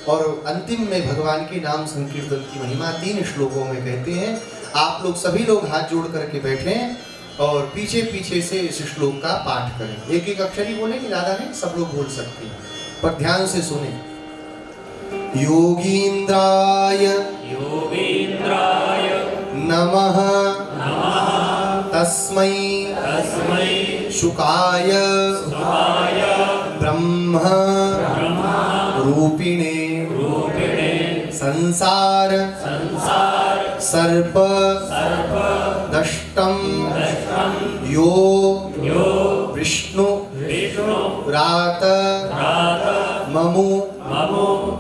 और अंतिम में भगवान के नाम संकीर्तन की महिमा 3 श्लोकों में कहते हैं। आप लोग सभी लोग हाथ जोड़ करके बैठें और पीछे पीछे से इस श्लोक का पाठ करें। एक एक अक्षर ही बोलेंगे, ज्यादा नहीं, सब लोग बोल सकते हैं, पर ध्यान से सुने। योगींद्राय नमः तस्मै शुकाय ब्रह्म रूपिणे संसार सर्प दष्टम यो विष्णु रात ममु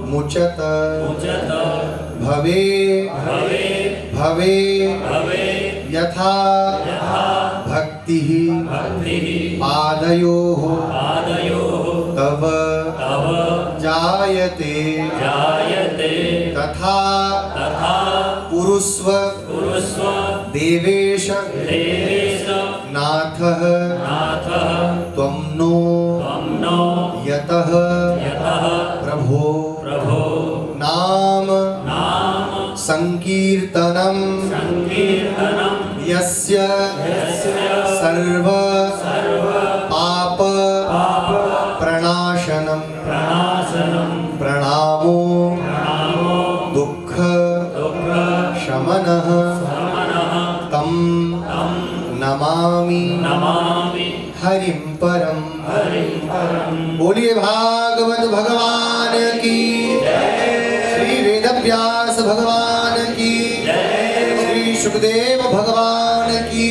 मुचत भवे भवे यथा भक्ति भक्तिः पादयोः तव जायते तथा कुरुस्व देवेश नाथः त्वं नो यतः प्रभो नाम संकीर्तनं यस्य सर्व पाप प्रणाशनं प्रणामो दुःख शमनः तं नमामि हरिं परम। बोलिए भागवत भगवान की, श्री वेदव्यास भगवान की, श्री सुखदेव भगवान की,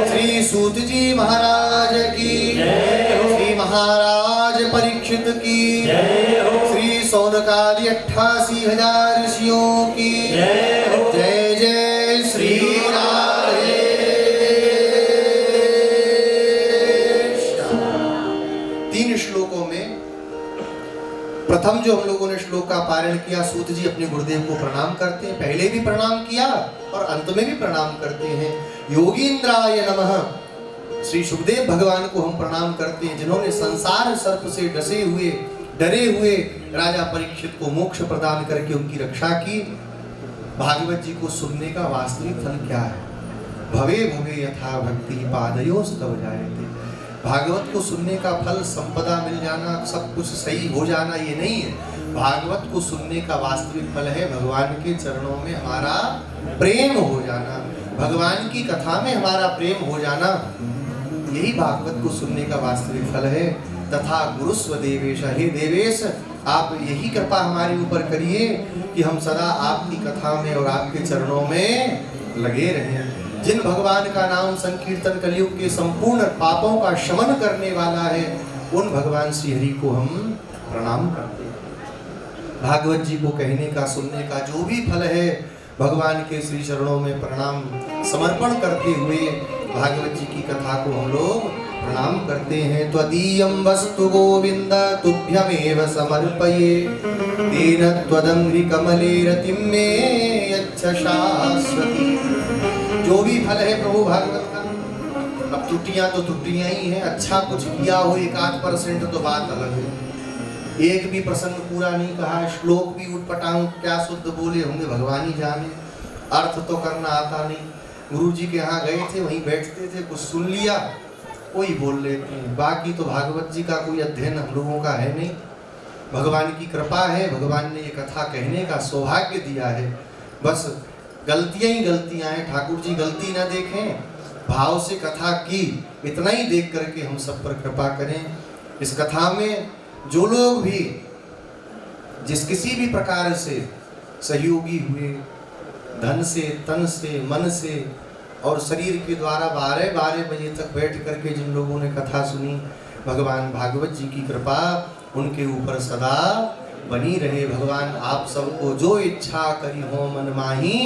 श्री सूत जी महाराज की, श्री महाराज परीक्षित की, श्री सौनकादि 88,000 ऋषियों की जय जय श्री राधे। तीन श्लोकों में प्रथम जो हम लोगों ने श्लोक का पारण किया, सूत जी अपने गुरुदेव को प्रणाम करते हैं, पहले भी प्रणाम किया और अंत में भी प्रणाम करते हैं। योगींद्राय नमः, श्री सुखदेव भगवान को हम प्रणाम करते हैं जिन्होंने संसार सर्प से डरे हुए राजा परीक्षित को मोक्ष प्रदान करके उनकी रक्षा की। भागवत जी को सुनने का वास्तविक फल क्या है? भवे भवे यथा भक्ति पादयोस्तव जायते। भागवत को सुनने का फल संपदा मिल जाना, सब कुछ सही हो जाना, ये नहीं है। भागवत को सुनने का वास्तविक फल है भगवान के चरणों में हमारा प्रेम हो जाना, भगवान की कथा में हमारा प्रेम हो जाना, यही भागवत को सुनने का वास्तविक फल है। तथा गुरुस्व देवेश, हे देवेश आप यही कृपा हमारे ऊपर करिए कि हम सदा आपकी कथा में और आपके चरणों में लगे रहें। जिन भगवान का नाम संकीर्तन कलयुग के संपूर्ण पापों का शमन करने वाला है, उन भगवान श्री हरि को हम प्रणाम करते हैं। भागवत जी को कहने का सुनने का जो भी फल है, भगवान के श्री चरणों में प्रणाम समर्पण करते हुए भागवत जी की कथा को हम लोग प्रणाम करते हैं। त्वदीयं वस्तु गोविंद तुभ्यमेव समर्पये, तेन त्वदंघ्रि कमले रतिं मे यच्छ शाश्वती। जो भी फल है प्रभु भागवत का, अब त्रुटियां तो त्रुटियां ही हैं, अच्छा कुछ किया हो 1-8% तो बात अलग है। एक भी प्रसंग पूरा नहीं कहा, श्लोक भी उटपटांग क्या शुद्ध बोले होंगे भगवान ही जाने, अर्थ तो करना आता नहीं। गुरु जी के यहाँ गए थे, वहीं बैठते थे, कुछ सुन लिया कोई बोल लेते हैं, बाकी तो भागवत जी का कोई अध्ययन हम लोगों का है नहीं। भगवान की कृपा है, भगवान ने ये कथा कहने का सौभाग्य दिया है। बस गलतियां ही गलतियां हैं, ठाकुर जी गलती ना देखें, भाव से कथा की, इतना ही देख करके हम सब पर कृपा करें। इस कथा में जो लोग भी जिस किसी भी प्रकार से सहयोगी हुए, धन से, तन से, मन से और शरीर के द्वारा 12-12 बजे तक बैठ करके जिन लोगों ने कथा सुनी, भगवान भागवत जी की कृपा उनके ऊपर सदा बनी रहे। भगवान आप सबको जो इच्छा करी हो मन माही,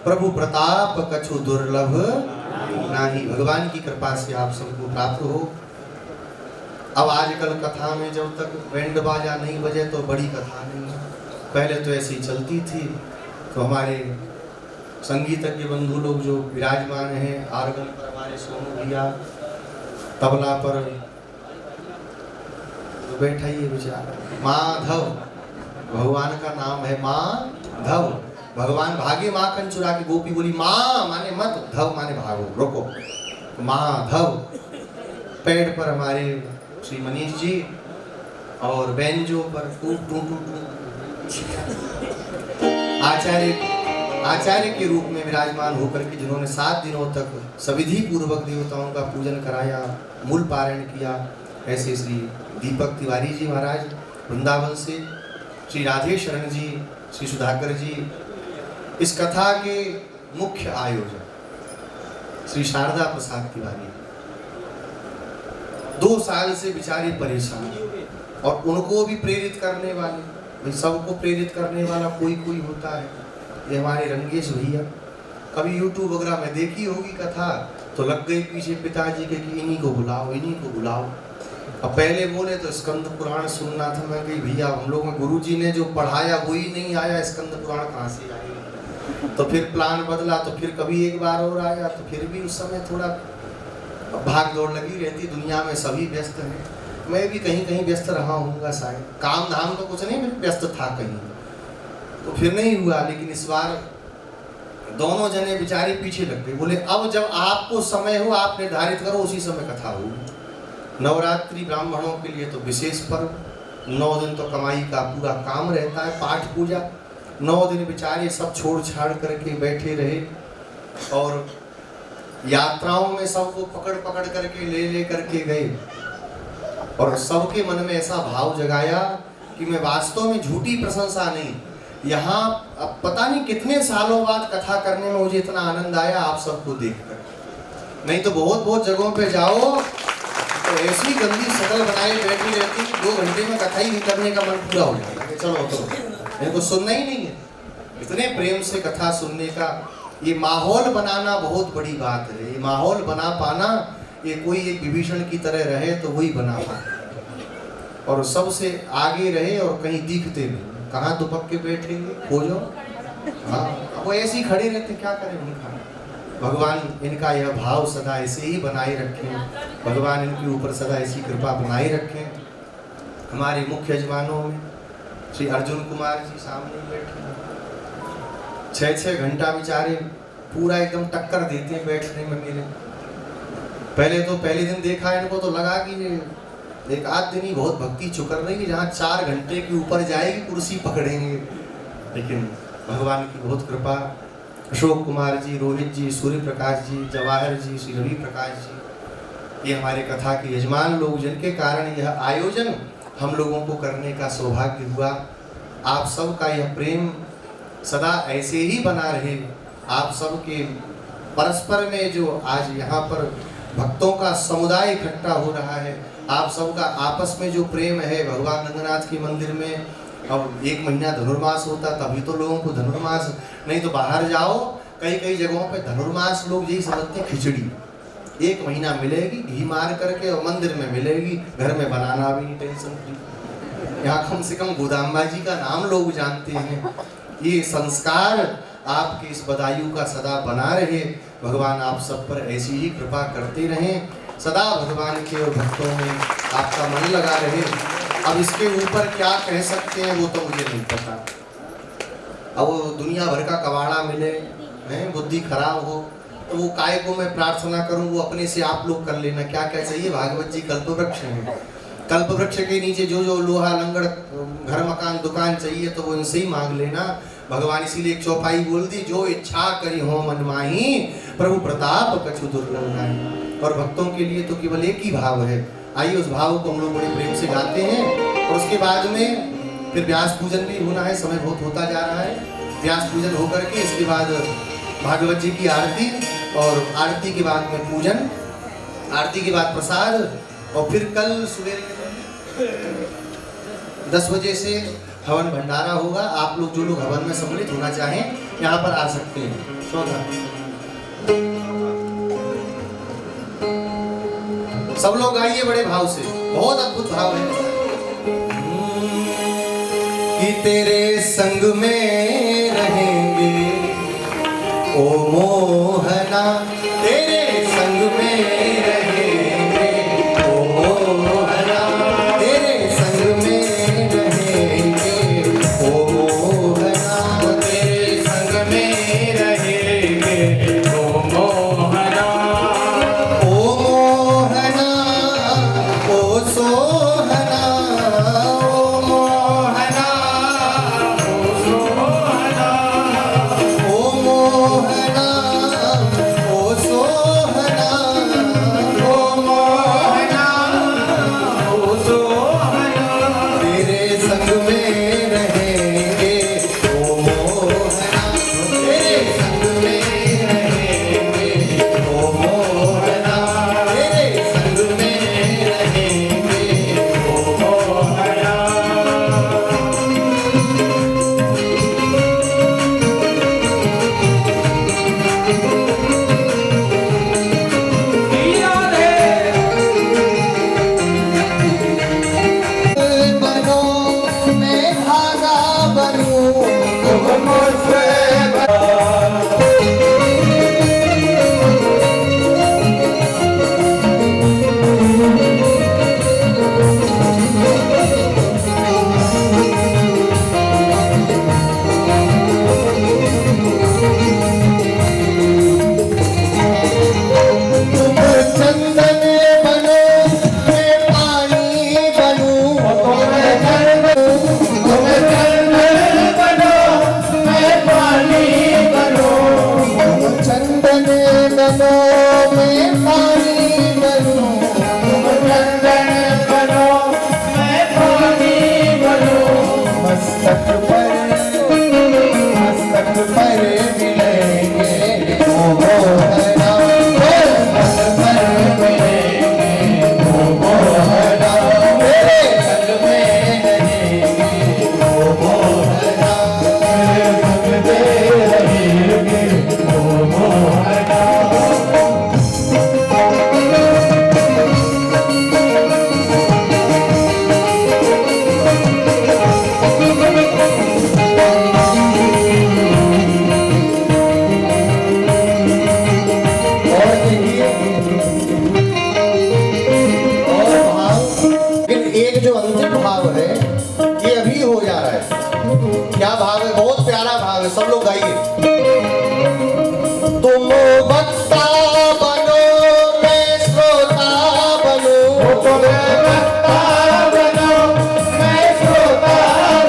प्रभु प्रताप कछु दुर्लभ नाही। भगवान की कृपा से आप सबको प्राप्त हो। अब आजकल कथा में जब तक बैंड बाजा नहीं बजे तो बड़ी कथा नहीं है। पहले तो ऐसी चलती थी। तो हमारे संगीतज्ञ बंधु लोग जो विराजमान हैं, आर्गन पर हमारे सोनू भैया, तबला पर तो बैठा ही है बेचारा माधव, भगवान का नाम है माधव। भगवान भागे माखन चुरा के, गोपी बोली माँ माने मत, धव माने भागो, रोको, माधव। पेड़ पर हमारे श्री मनीष जी और बेंजो पर आचार्य के रूप में विराजमान होकर के जिन्होंने 7 दिनों तक सविधि पूर्वक देवताओं का पूजन कराया, मूल पारायण किया, ऐसे श्री दीपक तिवारी जी महाराज वृंदावन से, श्री राधे शरण जी, श्री सुधाकर जी। इस कथा के मुख्य आयोजक श्री शारदा प्रसाद तिवारी 2 साल से बेचारे परेशान, और उनको भी प्रेरित करने वाले, सबको प्रेरित करने वाला कोई कोई होता है। ये हमारे रंगेश भैया, कभी YouTube वगैरह में देखी होगी कथा, तो लग गई पीछे पिताजी के कि इन्हीं को बुलाओ, इन्हीं को बुलाओ। अब पहले बोले तो स्कंद पुराण सुनना था। मैं कही भैया हम लोग में गुरुजी ने जो पढ़ाया वही नहीं आया, स्कंद पुराण कहाँ से आएगा। तो फिर प्लान बदला, तो फिर कभी एक बार और आया, तो फिर भी उस समय थोड़ा भाग दौड़ लगी रहती। दुनिया में सभी व्यस्त हैं, मैं भी कहीं कहीं व्यस्त रहा हूँगा शायद। काम धाम तो कुछ नहीं, मैं व्यस्त था कहीं, तो फिर नहीं हुआ। लेकिन इस बार दोनों जने बेचारे पीछे लग गए। बोले अब जब आपको समय हो आप निर्धारित करो, उसी समय कथा होगी। नवरात्रि ब्राह्मणों के लिए तो विशेष पर्व, 9 दिन तो कमाई का पूरा काम रहता है, पाठ पूजा। 9 दिन बेचारे सब छोड़ छाड़ करके बैठे रहे और यात्राओं में सबको पकड़ पकड़ करके ले करके गए और सबके मन में ऐसा भाव जगाया कि मैं वास्तव में झूठी प्रशंसा नहीं, यहाँ अब पता नहीं कितने सालों बाद कथा करने में मुझे इतना आनंद आया आप सबको देखकर। नहीं तो बहुत जगहों पे जाओ तो ऐसी गंदी शक्ल बनाए बैठी रहती कि 2 घंटे में कथा ही नहीं करने का मन पूरा हो जाता है। चलो तो इनको सुनना ही नहीं है। इतने प्रेम से कथा सुनने का ये माहौल बनाना बहुत बड़ी बात है। ये माहौल बना पाना, ये कोई एक विभीषण की तरह रहे तो वही बना पाए और सबसे आगे रहे और कहीं दिखते नहीं। कहाँ दुपक के बैठेंगे, खोजो। हाँ, वो ऐसे ही खड़े रहते, क्या करें उनका। भगवान इनका यह भाव सदा ऐसे ही बनाए रखें, भगवान इनके ऊपर सदा ऐसी कृपा बनाए रखें। हमारे मुख्य यजमानों में श्री अर्जुन कुमार जी सामने बैठे, 6-6 घंटा बेचारे पूरा एकदम टक्कर देते हैं बैठने में मेरे। पहले दिन देखा इनको तो लगा कि एक आध दिन ही बहुत भक्ति चुकर रही है, जहाँ 4 घंटे के ऊपर जाएगी कुर्सी पकड़ेंगे। लेकिन भगवान की बहुत कृपा, अशोक कुमार जी, रोहित जी, सूर्य प्रकाश जी, जवाहर जी, श्री रवि प्रकाश जी, ये हमारे कथा के यजमान लोग, जिनके कारण यह आयोजन हम लोगों को करने का सौभाग्य हुआ। आप सब का यह प्रेम सदा ऐसे ही बना रहे। आप सब के परस्पर में जो आज यहाँ पर भक्तों का समुदाय इकट्ठा हो रहा है, आप सबका आपस में जो प्रेम है, भगवान रंगनाथ के मंदिर में अब 1 महीना धनुर्मास होता तभी तो लोगों को धनुर्मास, नहीं तो बाहर जाओ कई जगहों पे धनुर्मास लोग यही समझते हैं खिचड़ी 1 महीना मिलेगी घी मार करके और मंदिर में मिलेगी, घर में बनाना भी नहीं, टेंशन फ्री। यहाँ कम से कम गोदाम्बा जी का नाम लोग जानते हैं। ये संस्कार आपके इस बदायूं का सदा बना रहे। भगवान आप सब पर ऐसी ही कृपा करते रहें, सदा भगवान के और भक्तों में आपका मन लगा रहे। अब इसके ऊपर क्या कह सकते हैं वो तो मुझे नहीं पता। अब वो दुनिया भर का कबाड़ा मिले हैं, बुद्धि खराब हो तो वो काय को मैं प्रार्थना करूं, वो अपने से आप लोग कर लेना। क्या क्या चाहिए, भागवत जी कल्पवृक्ष है, कल्पवृक्ष के नीचे जो लोहा लंगड़ घर मकान दुकान चाहिए तो वो इनसे ही मांग लेना। भगवान इसीलिए एक चौपाई बोल दी, जो इच्छा करी हो मन माही, प्रभु प्रताप कछु दुर्लभ नाही। और भक्तों के लिए तो केवल एक ही भाव है। आइए उस भाव को हम लोग बड़े प्रेम से गाते हैं और उसके बाद में फिर व्यास पूजन भी होना है। समय बहुत होता जा रहा है। व्यास पूजन होकर के इसके बाद भागवत जी की आरती और आरती के बाद में पूजन, आरती के बाद प्रसाद और फिर कल सुबह 10 बजे से हवन भंडारा होगा। आप लोग जो लोग हवन में सम्मिलित होना चाहें यहाँ पर आ सकते हैं। सब लोग आइए बड़े भाव से, बहुत अद्भुत भाव है। कि तेरे संग में रहेंगे ओ मोहना, तेरे संग में रहेंगे ओ मोहना, तेरे संग में रहेंगे ओ मोहना, तेरे संग में रहेंगे ओ मोहना, ओ मोहना ओ सोहना, ओ मोहना ओ सोहना, ओ मोहना ओ सोहना। क्या भाव है, बहुत प्यारा भाव है, सब लोग गाइए। तुम वक्ता बनो मैं श्रोता बनूं, तुम वक्ता बनो मैं श्रोता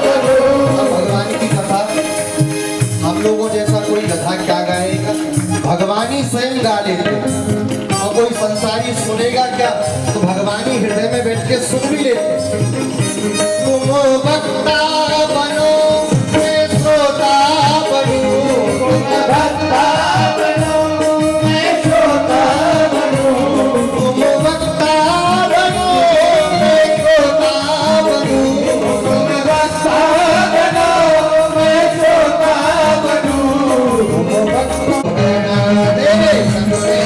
बनूं। भगवान की कथा हम लोगों जैसा कोई गधा क्या गाएगा, भगवान ही स्वयं गा लेते, और कोई संसारी सुनेगा क्या, तो भगवान ही हृदय में बैठ के सुन भी लेते। तुम वक्ता बनो मैं श्रोता बनूं, तुम वक्ता बनो मैं श्रोता बनूं, तुम वक्ता बनो मैं श्रोता बनूं, तुम वक्ता बनो मैं श्रोता बनूं, तुम वक्ता तेरे संग में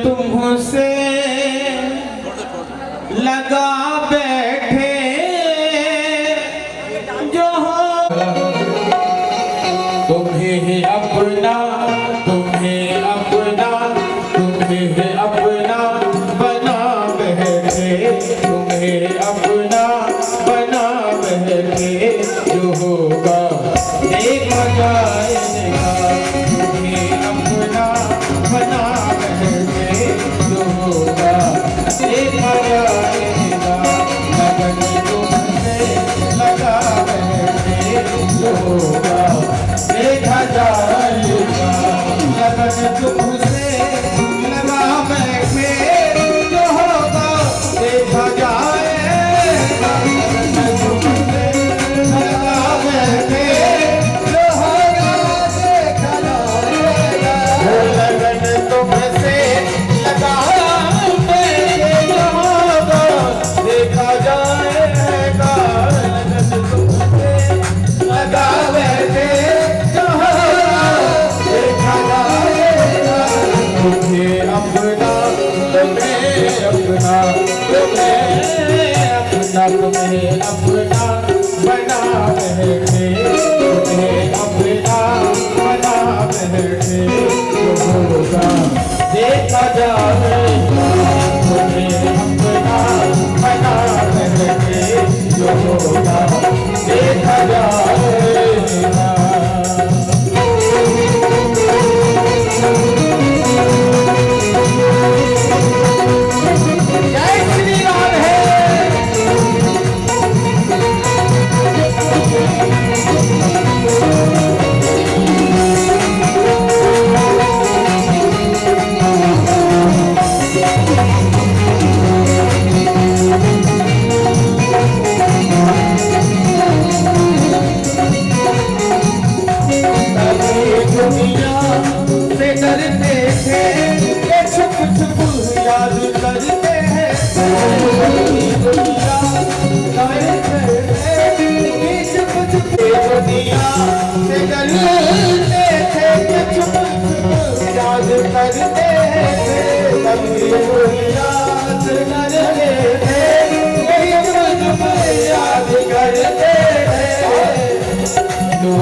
तुमसे लगा बैठे जो हो, तुम्हें अपना तुम्हें अपना तुम्हें अपना बना बैठे, तुम्हें अपना बना बैठे, जो होगा देखा जाएगा, तुम्हें अपना बना बैठे, जो होगा देखा जाएगा, लगन तुमसे लगा बैठे, जो होगा देखा जाएगा, लगन तुमसे लगा बैठे, जो होगा देखा जाएगा, लगन तुमसे लगा बैठे, जो होगा देखा जाएगा, लगन तुमसे लगा बैठे, जो होगा देखा जाएगा, लगन तुमसे लगा बैठे।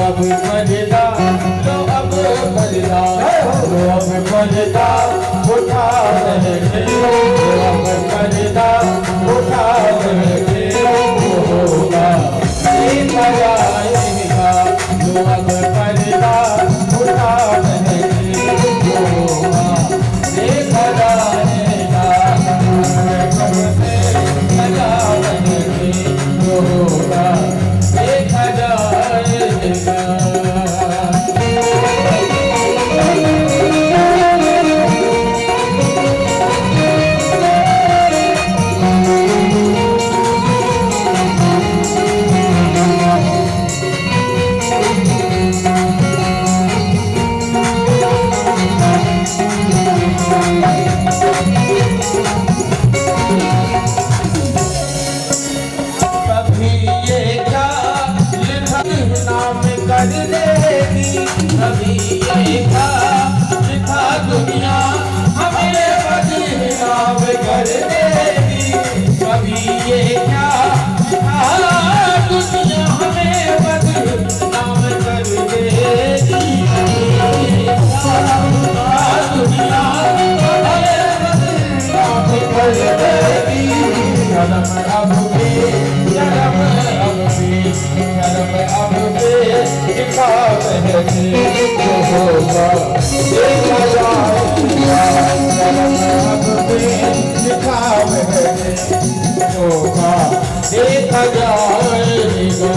अब पर्दा, लो अब पर्दा, लो अब पर्दा उठा बैठे, लो अब पर्दा उठा बैठे, होगा देखा जाएगा, लो अब पर्दा उठा बैठे, होगा देखा जाएगा, कब से लगा बैठे, होगा देखा जाएगा। कभी ये क्या लिखा नाम कर देगी, कभी ये क्या लिखा दुनिया हमें बदनाम कर देगी, कभी ये क्या लिखा दुनिया हमें बदनाम कर देगी, दुनिया हमें बदनाम कर देगी। शर्म अब भी, शर्म अब भी, शर्म अब भी दिखा बहके जो होगा देखा जाएगा, शर्म अब भी दिखा बहके जो होगा देखा जाएगा।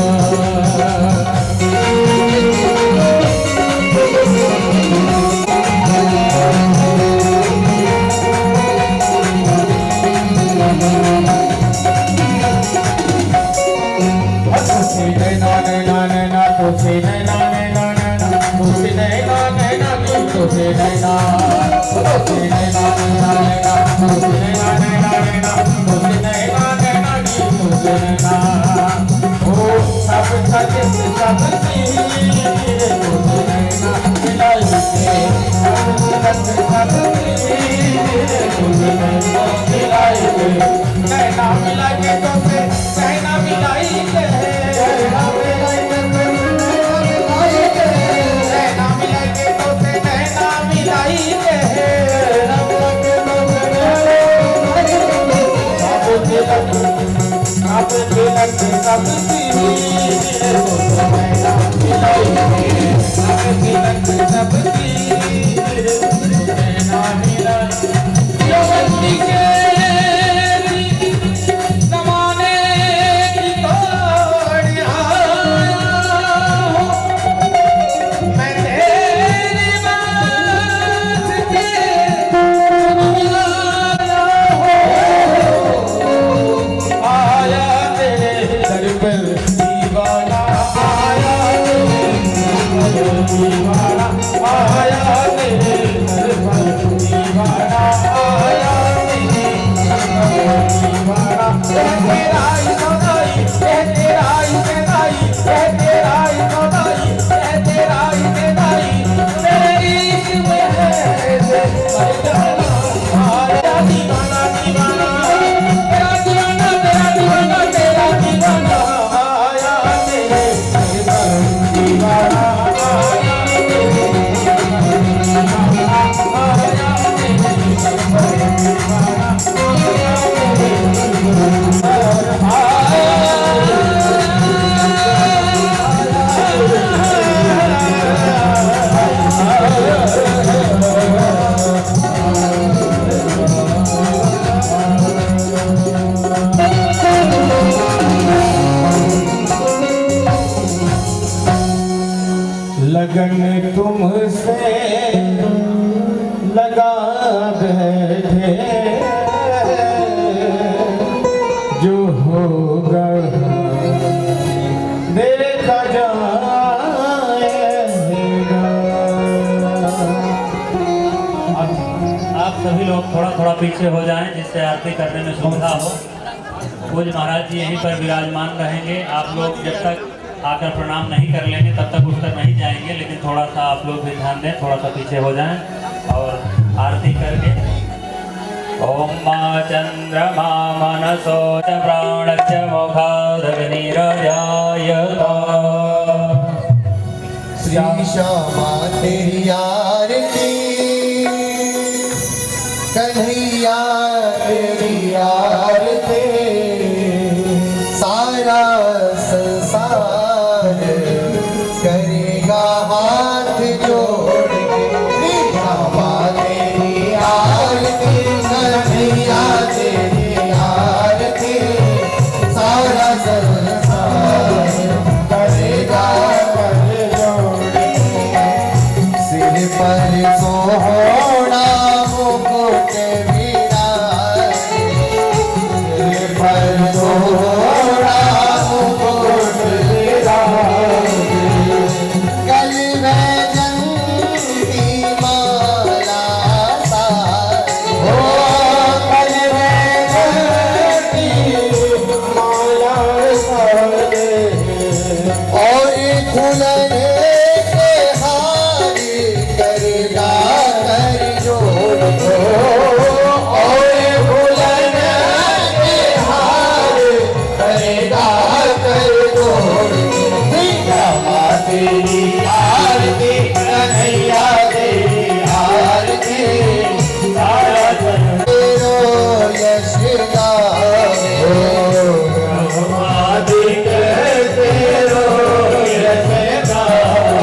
लगन तुमसे लगा बैठे, जो होगा देखा जाएगा। आप सभी लोग थोड़ा थोड़ा पीछे हो जाएं जिससे आरती करने में सुविधा हो। पूज्य महाराज जी यहीं पर विराजमान रहेंगे। आप लोग जब तक आकर प्रणाम नहीं कर लेंगे तब तक उठकर नहीं जाएंगे, लेकिन थोड़ा सा आप लोग भी ध्यान दें, थोड़ा सा पीछे हो जाएं और आरती करके ओम मा चंद्रमा मनसो च प्राणस्य मुखादग्निरजायत श्री श्यामा तेरी आरती कन्हैया तेरी आरती सारा संसार करेगा हाथ जोड़ के श्री श्यामा तेरी आरती कन्हैया तेरी आरती सारा संसार करेगा सिर पर सोहना मुकुट विराज सिर पर सोहना मुकुट विराज गल में जंती माला साज हो गल में जंती माला साज और दुल्हन के हार करेगा कर जोड़ और दुल्हन के हार करेगा कर जोड़ श्यामा तेरी आरती कन्हैया तेरी आरती सारा जग तेरो यश गाओ तेरो यश गाओ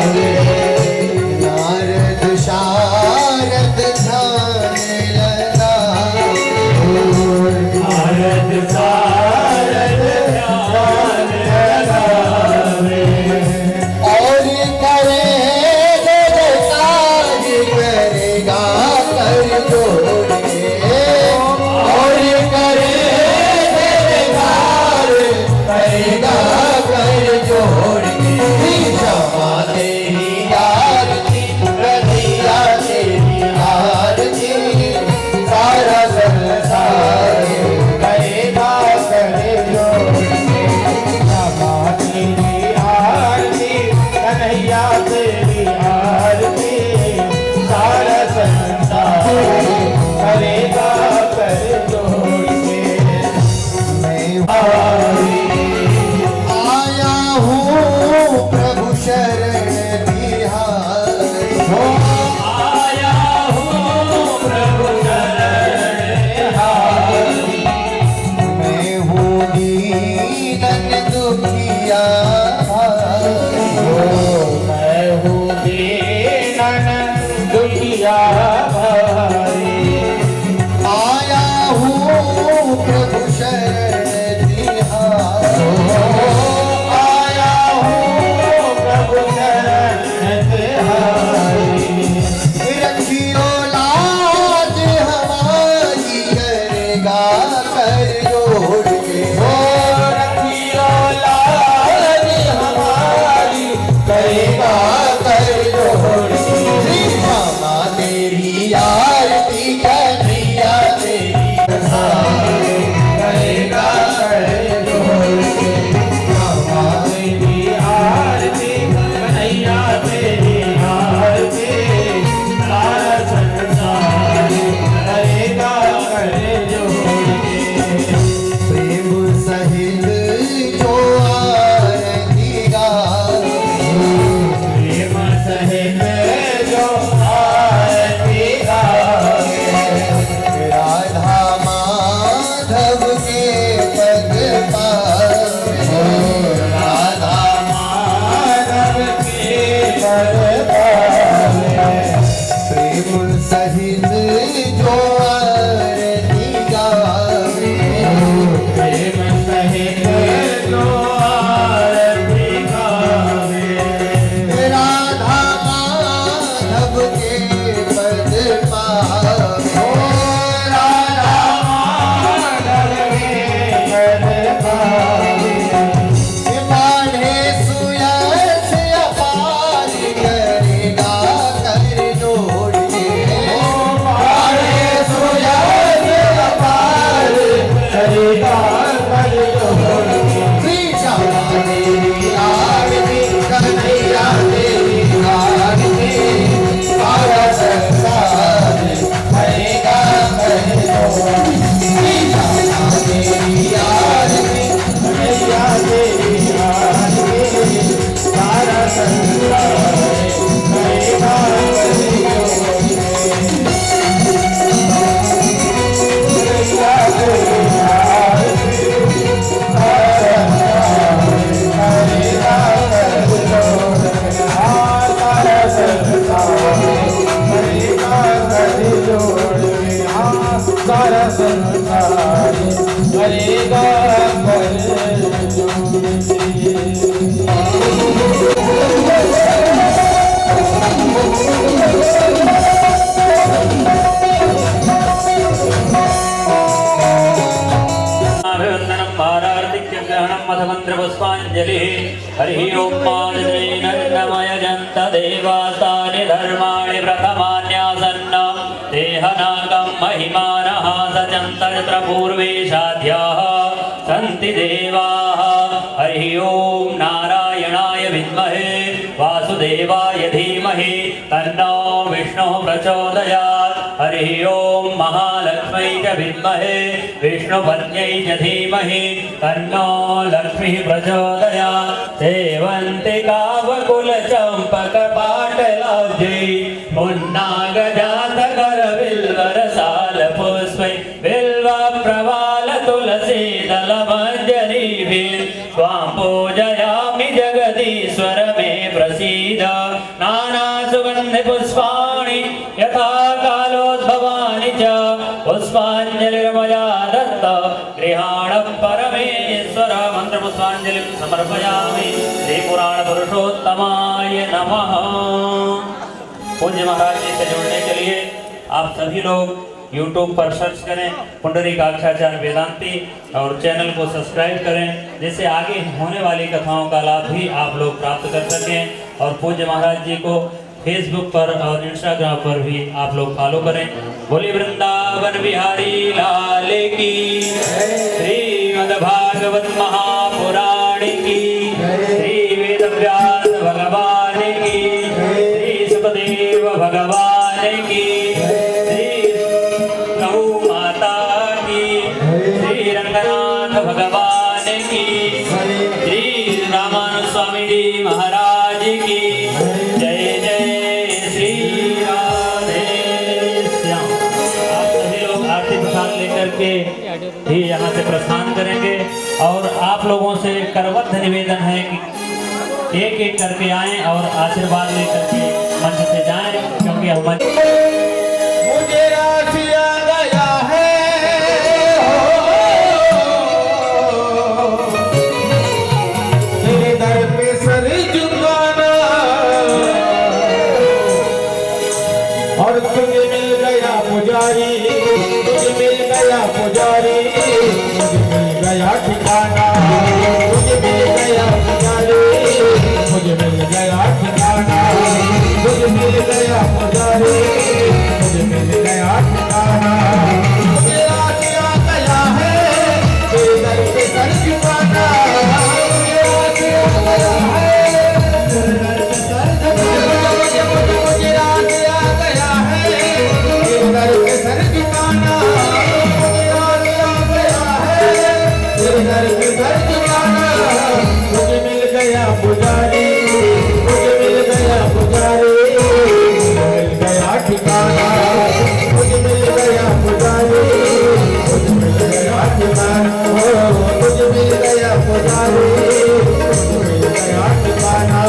मंत्र पुष्पांजलि हरि ओम नमयजंत देवास्तानि धर्माणि प्रथमान्यासन्नं देहनागं महिमानः सचन्तत्र पूर्वेशाद्याः सन्ति देवाः हरि ओम नारायणाय विद्महे वासुदेवाय धीमहि तन्नो विष्णुः प्रचोदयात् हरि ओम महालक्ष्मी च विद्महे विष्णुपत्न्यै च धीमहि तन्नो लक्ष्मीः प्रचोदयात् सेवन्तिकावकुलचम्पकपाटलाब्जै पुन्नागजातकरविल्वरसालपुष्पै बिल्वप्रवालतुलसीदलमञ्जरीभिः त्वां पूजयामि जगदीश्वर मे प्रसीद नानासुगन्धिपुष्पाणि यथा कालोद्भवानि च पुष्पाञ्जलिर्मया दत्त गृहाण परमेश्वर मंत्र पुष्पांजलि समर्पयामि श्री पुराण पुरुषोत्तमाय नमः। पूज्य महाराज जी से जुड़ने के लिए आप सभी लोग YouTube पर सर्च करें पुंडरीकाक्षाचार्य वेदांती और चैनल को सब्सक्राइब करें, जिससे आगे होने वाली कथाओं का लाभ भी आप लोग प्राप्त कर सकें। और पूज्य महाराज जी को फेसबुक पर और इंस्टाग्राम पर भी आप लोग फॉलो करें। बोले वृंदावन बिहारी लाल की, श्रीमद्भागवत महापुराण की, श्री वेदव्यास भगवान की, श्री सुखदेव भगवान की, श्री गौ माता की, श्री रंगनाथ भगवान की, श्री रामानुज स्वामी जी महाराज की जय जय श्री राधे श्याम। आप सभी लोग आरती प्रसाद लेकर के ही यहाँ से प्रस्थान करेंगे और आप लोगों से करबद्ध निवेदन है कि एक एक करके आएं और आशीर्वाद लेकर के मंच से जाएं, क्योंकि हम मुझे रासिया गया है तेरे दर पे सर झुकाना और तुझे मिल गया पुजारी, तुझे मिल गया पुजारी, मुझे मिल गया ठिकाना, मुझे मिल गया पुजारी, मुझे मिल गया ठिकाना, मुझे मिल गया पुजारी, मुझे मिल गया ठिकाना। मुझे रासिया गया है तेरे दर पे सर झुकाना, मुझे रासिया गया है तेरे दर पे सर झुकाना, मुझे रासिया गया है तेरे दर पे सर झुकाना, मुझे रासिया गया है तेरे दर पे सर झुकाना। मुझे मिल गया पुजारी, मुझे मिल गया पुजारी, मुझे मिल गया ठिकाना, मुझे मिल गया पुजारी, मुझे मिल गया ठिकाना, मुझे मिल गया पुजारी, मुझे मिल गया ठिकाना।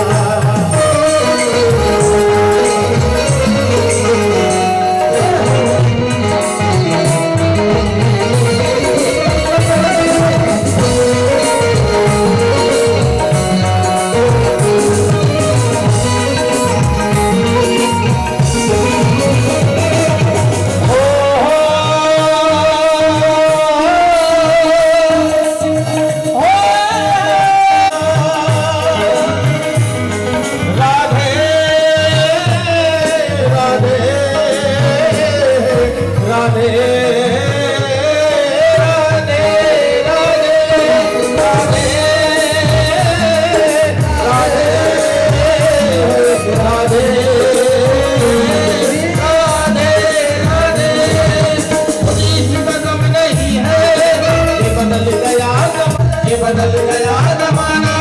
बदल गया जमाना,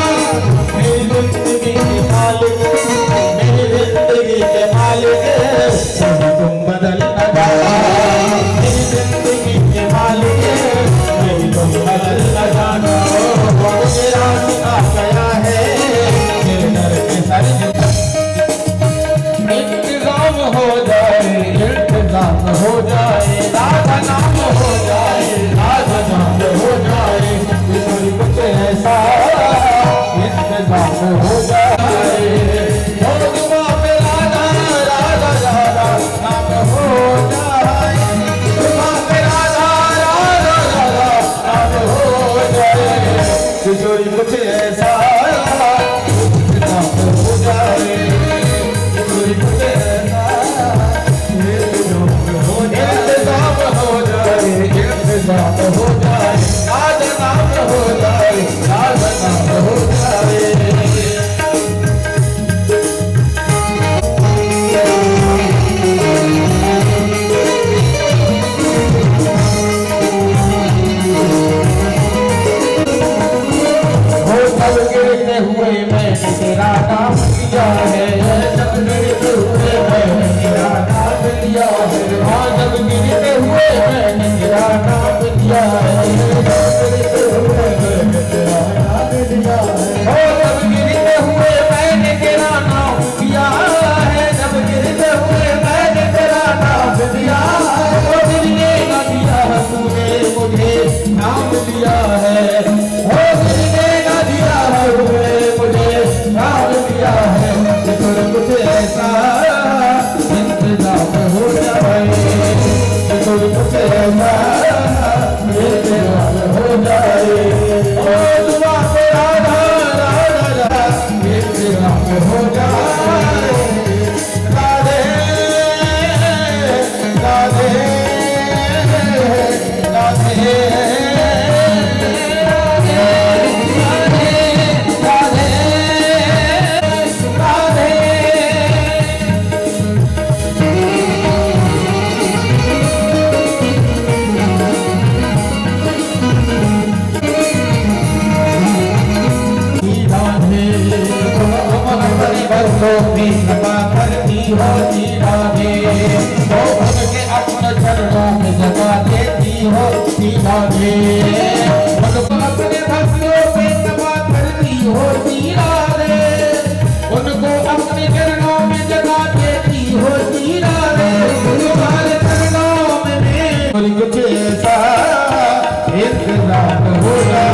मेरी जिंदगी के मालिक, मेरी जिंदगी के मालिक, तुम बदल न जाना, मेरी जिंदगी के मालिक, मेरी तुम बदल न जाना। मुझे रास्ता गया है तेरे दर पे सर इंतजाम हो जाए, इंतजाम हो जाए, राधा नाम हो जाए, राधा नाम हो जाए, कुछ ऐसा इंतजाम हो जाए, दुआ पे राधा राधा राधा नाम हो जाए, दुआ पे राधा राधा राधा नाम हो जाए, किशोरी कुछ राधे तुम अपने भक्तों की कृपा करती होती राधे तो उनके अपने चरणों में जगह देती होती राधे उनको अपने भक्तों की कृपा करती होती राधे उनको अपने चरणों में जगह देती होती राधे तुम्हारे चरणों में कुछ ऐसा इंतजार हो जाए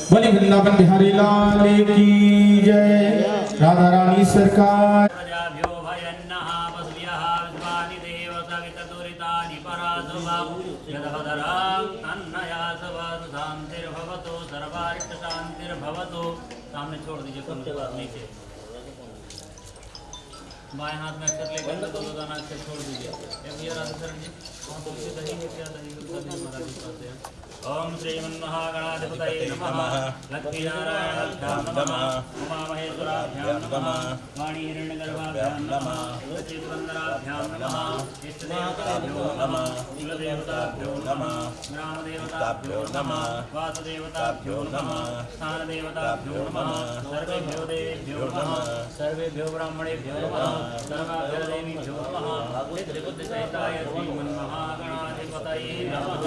बोली वृंदावन बिहारी लाल की जय राधा रानी सरकार प्रजाभ्यो भयन्नः वसुभ्यः विश्वानि देव सवितदुरितानि परासुभं यदभदरां तन्नया सवतु शान्तिर्भवतु सर्वारिष्टशान्तिर्भवतु। सामने छोड़ दीजिए कुंडला नीचे, बाएं हाथ में अक्षर लेकर दो दाना अक्षर छोड़ दीजिए। भैया राधा सर जी वहाँ तुलसी दही है क्या? दही महाराज पाते हैं। ओम श्रीमन्महागणाधिपतये नमः लक्ष्मीनारायणाभ्यां नमः उमामहेश्वराभ्यां नमः वाणीहिरण्यगर्भाभ्यां नमः चित्तवन्दनाभ्यां नमः इष्टदेवताभ्यो नमः कुलदेवताभ्यो नमः ग्रामदेवताभ्यो नमः वासदेवताभ्यो नमः स्थानदेवताभ्यो नमः सर्वेभ्यो देवेभ्यो नमः सर्वेभ्यो ब्राह्मणेभ्यो नमः सर्वाभ्यो नमः त्रिबुद्धिसहिताय श्रीमन्महागणाधिपतये नमः।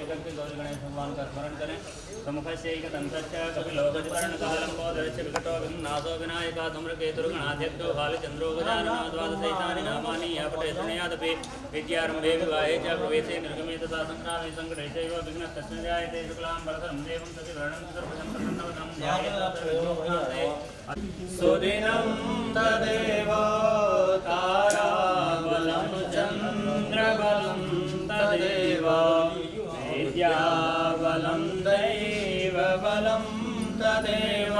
करके गौरी गणेश भगवान का स्मरण करें। प्रमुख से कपिलो गजवर्णकालं बोधश्च विकटो विघ्नासो विनायका धूम्रकेतुर्गणाध्यक्षो भालचन्द्रो गजाननो द्वादशैतानि नामानि यापटे शृणुयादपि विद्यारम्भे विवाहे च प्रवेशे निर्गमे तथा संग्रामे सङ्कटे चैव विघ्नस्तस्य जायते शुक्लां वरदं देवं सतिवर्णं चतुर्भुजं प्रसन्नवदनं ध्यायेत् सुदिनं तदेव ताराबलं चन्द्रबलं तदेव विद्याबलं दैवबलं तदेव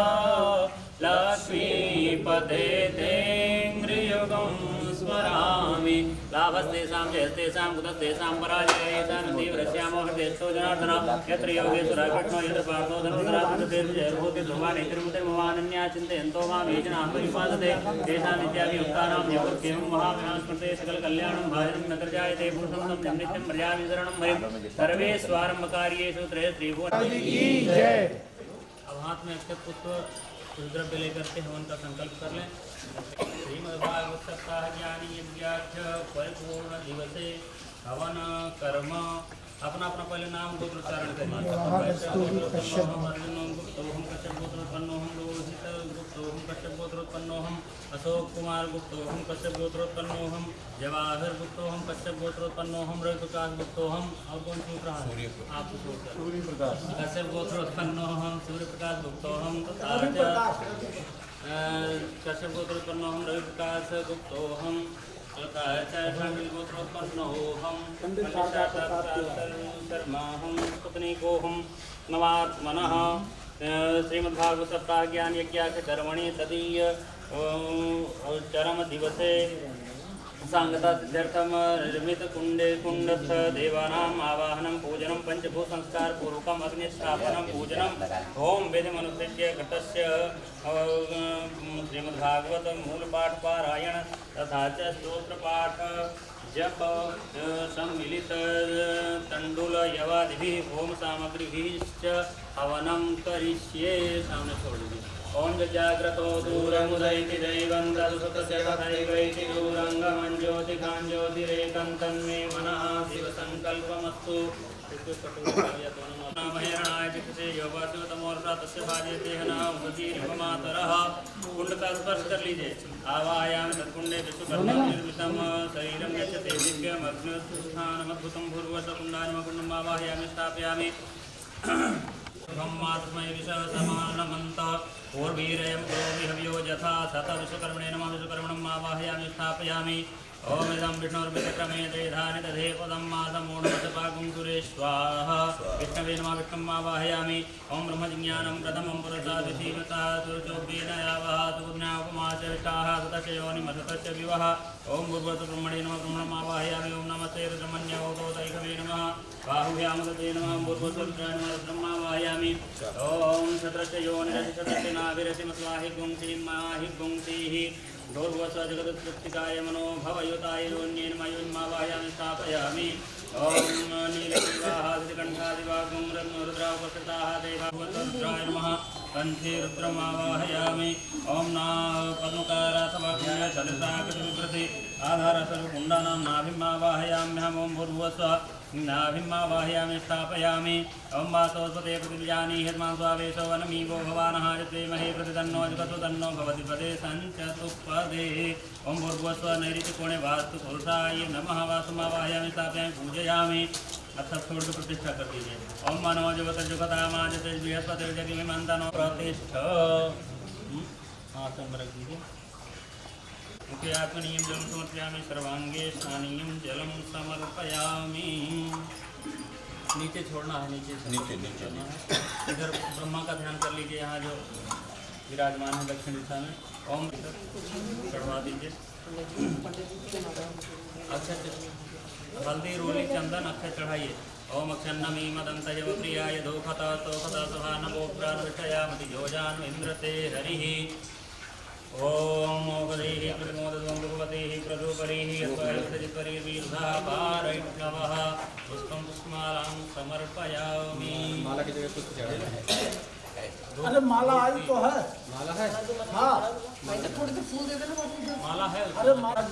लक्ष्मीपते तेङ्घ्रियुगं स्मरामि। लाभस्तेषां जयस्तेषां कुतस्तेषां पराजयेषां तीव्रस्यामो हृदयस्थो जनार्दन यत्र योगेश्वरः कृष्णो यत्र पार्थो धर्मधरात्मजयर्भूति ध्रुवाणि तिरुमतिर्ममानन्या चिन्तयन्तो मां ये जनाः परिपालते तेषां नित्याभियुक्तानां योगक्षेमं महाविनाशकृते सकलकल्याणं भाजनं न जायते पुरुषं तं नित्यं प्रजामि शरणं मयि सर्वे स्वारम्भकार्येषु त्रयस्त्रिभुवन की जय। अब हाथ में अक्षत पुष्प द्रव्य लेकर के हवन का संकल्प कर लें। श्रीमद्भागवत सप्ताह ज्ञानी यज्ञाख्य परिपूर्ण दिवसे हवन कर्म अपना अपना पहले नाम गोत्र उच्चारण करिए। गुप्तोहम कश्यप गोत्रोत्पन्नोहम रोहित गुप्तोहम कश्यप गोत्रोत्पन्नोहम अशोक कुमार गुप्तोहम कश्यप गोत्रोत्पन्नोहम जवाहर गुप्तोहम कश्यप गोत्रोत्पन्नोहम रविप्रकाश गुप्तोहम और कौन सी आप सूर्य प्रकाश कश्यप गोत्रोत्पन्नोहम सूर्य प्रकाश गुप्तोहम कश्यप गोत्रोत्पन्नोहम रविप्रकाश गुप्तोहम गोत्रोत्पन्नोहम शर्माहम पत्नीकोहम नवात्मनः। श्रीमद्भागवत सप्ताह ज्ञान यज्ञाख्य कर्मणि तदीय चरम दिवसे सांगतार्थम निर्मित कुंडे कुंडस्थ देवानाम आवाहनम पूजनम पंचभूत संस्कार पूर्वकम अग्निस्थापनम पूजनम ओम वेदमनुसृत्य घटस्य श्रीमद्भागवत मूल पाठ पारायण तथा च स्तोत्र पाठ जप सम्मिलित तंडुल यवादिभिः होम सामग्रीभिश्च हवनं करिष्ये। सामने छोड़ दीजिए। ओम जाग्रतो दूरमुदयति दैवं तदुसुतस्य तथैवैति दूरङ्गमं ज्योतिकां ज्योतिरेकं तन्मे मनः शिवसङ्कल्पमस्तु। नामहेरणाय चित्ते योगासोतमोर्था तस्य भाजयते हनः उदतीर्भमातरः। कुंड का स्पर्श कर लीजिए। आवाहयामि तत्कुण्डे विश्वकर्मार्पितं शरीरं गच्छते दिव्यम् अग्निस्थानमद्भुतं भूर्वसकुण्डानिमकुण्डम् आवाहयामि स्थापयामि ब्रह्मात्मै विषसमानमन्तः ओर्वीरयं करोमि हव्यो यथा सत विश्वकर्मणे नमः विश्वकर्मणम् आवाहयामि स्थापयामि ओम इदं विष्णुर्विक्रमे त्रिधानि दधे पदं मासमूढमसपाकुं सुरे स्वाहा विष्णवे नमः विष्णुम् आवाहयामि ओम ब्रह्मज्ञानं प्रथमं पुरस्ताद्वितीयता तुर्चोग्येन यावः सुपुण्यापमाच विष्टाः ततश्च योनिमसतश्च विवः ओम भूर्भुवः ब्रह्मणे नमः ब्रह्मणम् आवाहयामि ओम नमस्ते रुद्रमन्योतैकवे नमः बाहुव्यामदते नमः भूर्भुवः रुद्राय नमः रुद्रमावाहयामि ओम शतश्च योनिरधिशतश्च नाभिरसिमस्वाहि गुंसीं माहि गुंसीः गौर्वस्व जगदुत्पत्तिकाय मनो भवयुताय योन्येन मयुन्मावाहयामि स्थापयामि ओम नीलकण्ठादिवागुं रुद्रावपस्थिताः देवावरुद्राय नमः कंठे रुद्रमावाहयामि ओम ना पद्मकाराथवाग्न्य सलसाकृतिविभृति आधारसर्वकुण्डानां नाभिमावाहयाम्यहम् ओम भूर्भुवस्व नाभिमावाहयामि स्थापयामि ओम वातोस्पते पृथिव्यानि हिर्मां स्वावेशो वनमीवो भवानः यद्वेमहे प्रतितन्नो जगतो तन्नो भवति पदे सञ्चतुपदे ओम भूर्भुवस्व नैऋत्यकोणे वास्तु पुरुषाय नमः वासुमावाहयामि स्थापयामि पूजयामि अच्छा छोड़ के प्रतिष्ठा कर दीजिए ओम मानव जगत जुगतामाजते बृहस्पतिर्जगि में मंथनो प्रतिष्ठ हाँ सब रख दीजिए मुख्य आत्मनियम जलम समर्पयामि सर्वांगे स्नानीयम जलम समर्पयामि नीचे छोड़ना है नीचे नीचे इधर ब्रह्मा का ध्यान कर लीजिए यहाँ जो विराजमान है दक्षिण दिशा में ओम चढ़वा दीजिए अच्छा हल्दी रोली चंदन अक्षय चढ़ाइए ओम अक्षन्नमी मदंतयव प्रियाय धूपता तोपता सभा नमो प्राणविषयामति योजान इंद्रते हरिः ओम मोगधैः प्रतिमोदध्वं भगवतेः प्रदोपरीः यत्परिजित्परिवीर्धा पारैष्णवः पुष्पं पुष्पमालां समर्पयामि माला की जगह पुष्प चढ़ाना है। अरे माला आई तो है। माला है हाँ माला है अरे माला